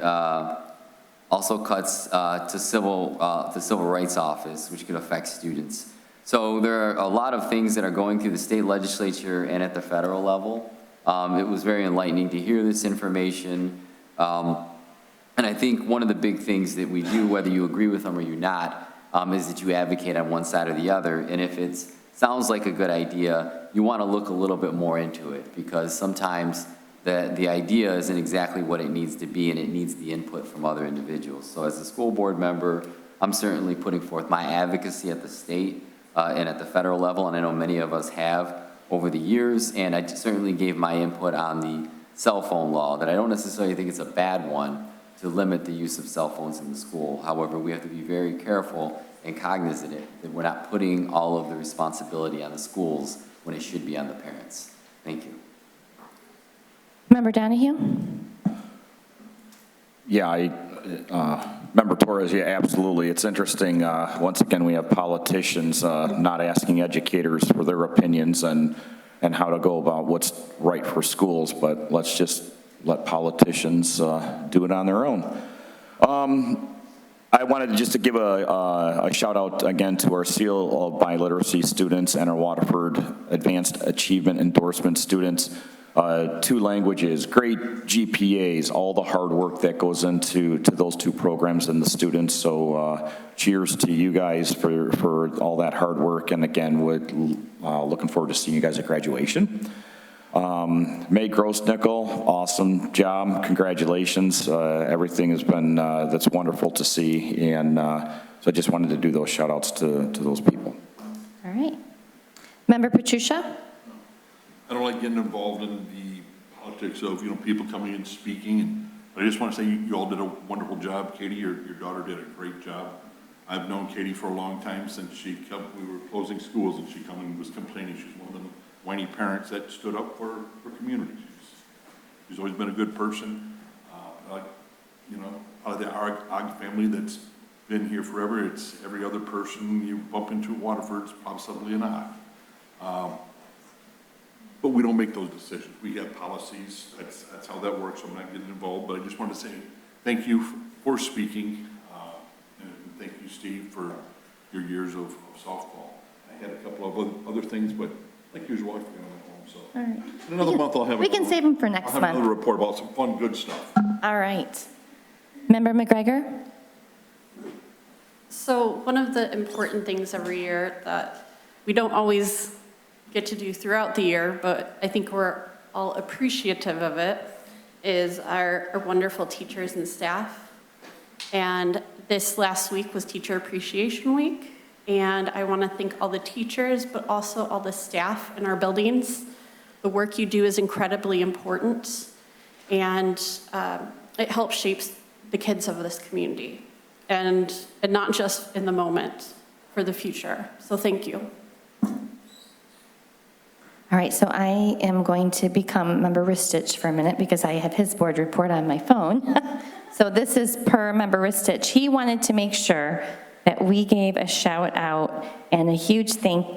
also cuts to the Civil Rights Office, which could affect students. So there are a lot of things that are going through the state legislature and at the federal level. It was very enlightening to hear this information. And I think one of the big things that we do, whether you agree with them or you're not, is that you advocate on one side or the other. And if it sounds like a good idea, you want to look a little bit more into it, because sometimes the idea isn't exactly what it needs to be, and it needs the input from other individuals. So as a school board member, I'm certainly putting forth my advocacy at the state and at the federal level, and I know many of us have over the years, and I certainly gave my input on the cell phone law, that I don't necessarily think it's a bad one to limit the use of cell phones in the school. However, we have to be very careful and cognizant that we're not putting all of the responsibility on the schools when it should be on the parents. Thank you. Member Donahue? Yeah, Member Torres, yeah, absolutely. It's interesting. Once again, we have politicians not asking educators for their opinions and how to go about what's right for schools, but let's just let politicians do it on their own. I wanted just to give a shout out again to our Seal of Biliteracy students and our Waterford Advanced Achievement Endorsement students. 2 languages, great GPAs, all the hard work that goes into those 2 programs and the students. So cheers to you guys for all that hard work. And again, looking forward to seeing you guys at graduation. Meg Grossnickel, awesome job, congratulations. Everything has been, that's wonderful to see, and so I just wanted to do those shout outs to those people. All right. Member Patricia? I don't like getting involved in the politics of, people coming and speaking, but I just want to say you all did a wonderful job. Katie, your daughter did a great job. I've known Katie for a long time, since we were closing schools, and she come and was complaining. She's one of them whiny parents that stood up for community. She's always been a good person. Out of the Og family that's been here forever, it's every other person you bump into at Waterford's possibly an Og. But we don't make those decisions. We have policies. That's how that works. So I'm not getting involved, but I just wanted to say thank you for speaking, and thank you, Steve, for your years of softball. I had a couple of other things, but like usual, I forgot them at home. So All right. in another month, I'll have. We can save them for next I'll have month. another report about some fun, good stuff. All right. Member McGregor? So one of the important things every year that we don't always get to do throughout the year, but I think we're all appreciative of it, is our wonderful teachers and staff. And this last week was Teacher Appreciation Week. And I want to thank all the teachers, but also all the staff in our buildings. The work you do is incredibly important, and it helps shape the kids of this community, and not just in the moment, for the future. So thank you. All right, so I am going to become Member Ristich for a minute because I have his board report on my phone. So this is per Member Ristich. He wanted to make sure that we gave a shout out and a huge thank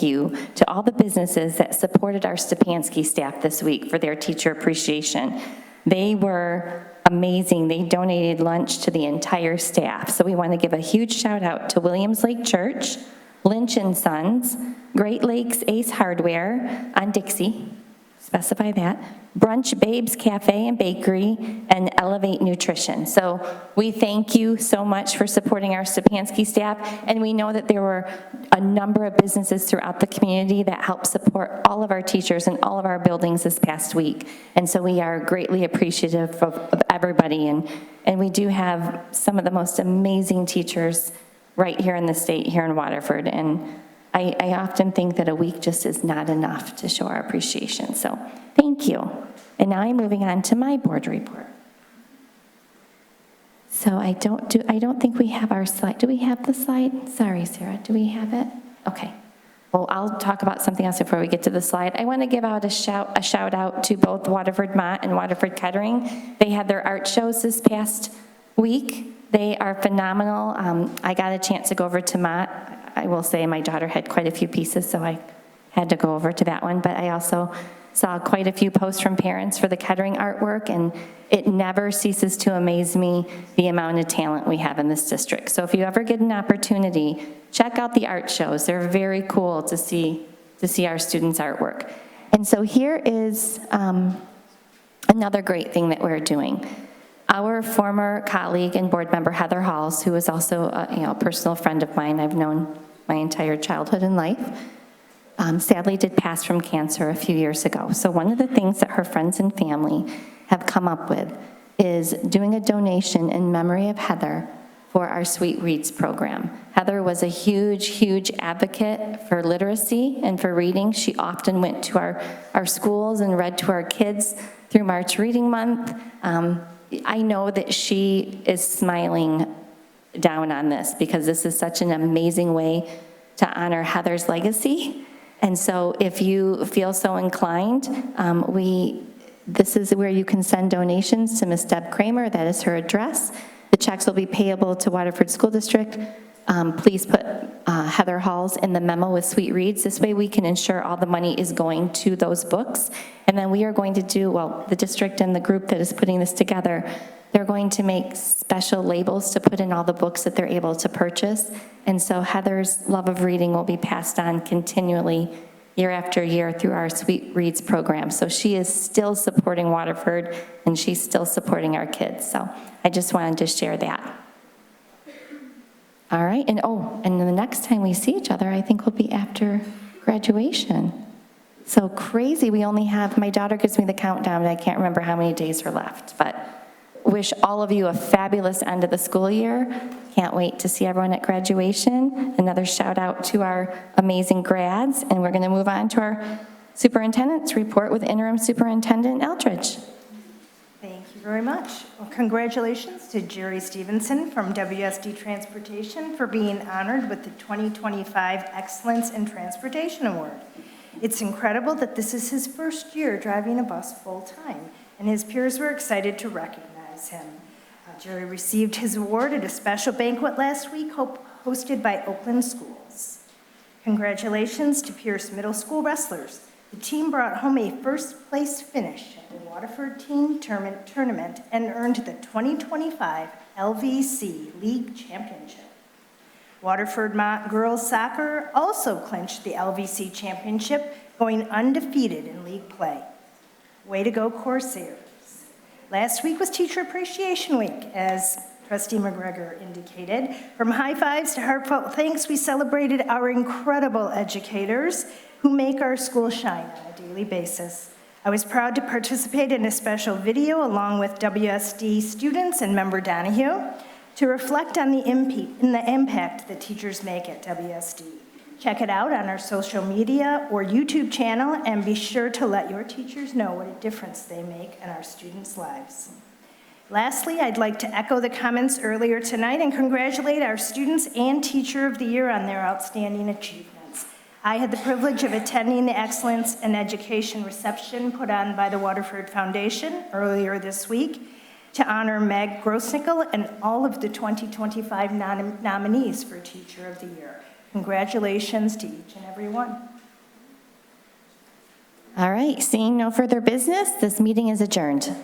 you to all the businesses that supported our Stepanski staff this week for their teacher appreciation. They were amazing. They donated lunch to the entire staff. So we want to give a huge shout out to Williams Lake Church, Lynch & Sons, Great Lakes Ace Hardware on Dixie, specify that, Brunch Babes Cafe and Bakery, and Elevate Nutrition. So we thank you so much for supporting our Stepanski staff, and we know that there were a number of businesses throughout the community that helped support all of our teachers in all of our buildings this past week. And so we are greatly appreciative of everybody, and we do have some of the most amazing teachers right here in the state, here in Waterford, and I often think that a week just is not enough to show our appreciation, so thank you. And now I'm moving on to my board report. So I don't think we have our slide. Do we have the slide? Sorry, Sarah, do we have it? Okay. Well, I'll talk about something else before we get to the slide. I want to give out a shout out to both Waterford Mott and Waterford Kettering. They had their art shows this past week. They are phenomenal. I got a chance to go over to Mott. I will say my daughter had quite a few pieces, so I had to go over to that one. But I also saw quite a few posts from parents for the Kettering artwork, and it never ceases to amaze me the amount of talent we have in this district. So if you ever get an opportunity, check out the art shows. They're very cool to see our students' artwork. And so here is another great thing that we're doing. Our former colleague and board member, Heather Halls, who is also a personal friend of mine, I've known my entire childhood and life, sadly did pass from cancer a few years ago. So one of the things that her friends and family have come up with is doing a donation in memory of Heather for our Sweet Reads program. Heather was a huge, huge advocate for literacy and for reading. She often went to our schools and read to our kids through March Reading Month. I know that she is smiling down on this because this is such an amazing way to honor Heather's legacy. And so if you feel so inclined, this is where you can send donations to Miss Deb Kramer. That is her address. The checks will be payable to Waterford School District. Please put Heather Halls in the memo with Sweet Reads. This way we can ensure all the money is going to those books. And then we are going to do, well, the district and the group that is putting this together, they're going to make special labels to put in all the books that they're able to purchase. And so Heather's love of reading will be passed on continually year after year through our Sweet Reads program. So she is still supporting Waterford, and she's still supporting our kids. So I just wanted to share that. All right, and the next time we see each other, I think will be after graduation. So crazy, we only have, my daughter gives me the countdown, and I can't remember how many days are left, but wish all of you a fabulous end of the school year. Can't wait to see everyone at graduation. Another shout out to our amazing grads, and we're going to move on to our superintendent's report with interim superintendent Eldridge. Thank you very much. Well, congratulations to Jerry Stevenson from WSD Transportation for being honored with the 2025 Excellence in Transportation Award. It's incredible that this is his first year driving a bus full-time, and his peers were excited to recognize him. Jerry received his award at a special banquet last week hosted by Oakland Schools. Congratulations to Pierce Middle School wrestlers. The team brought home a first-place finish at the Waterford Team Tournament and earned the 2025 LVC League Championship. Waterford Mott girls soccer also clinched the LVC Championship, going undefeated in league play. Way to go, Corsairs. Last week was Teacher Appreciation Week, as Trustee McGregor indicated. From high fives to heartfelt thanks, we celebrated our incredible educators who make our school shine on a daily basis. I was proud to participate in a special video along with WSD students and Member Donahue to reflect on the impact that teachers make at WSD. Check it out on our social media or YouTube channel, and be sure to let your teachers know what a difference they make in our students' lives. Lastly, I'd like to echo the comments earlier tonight and congratulate our students and Teacher of the Year on their outstanding achievements. I had the privilege of attending the Excellence in Education reception put on by the Waterford Foundation earlier this week to honor Meg Grossnickel and all of the 2025 nominees for Teacher of the Year. Congratulations to each and every one. All right, seeing no further business, this meeting is adjourned.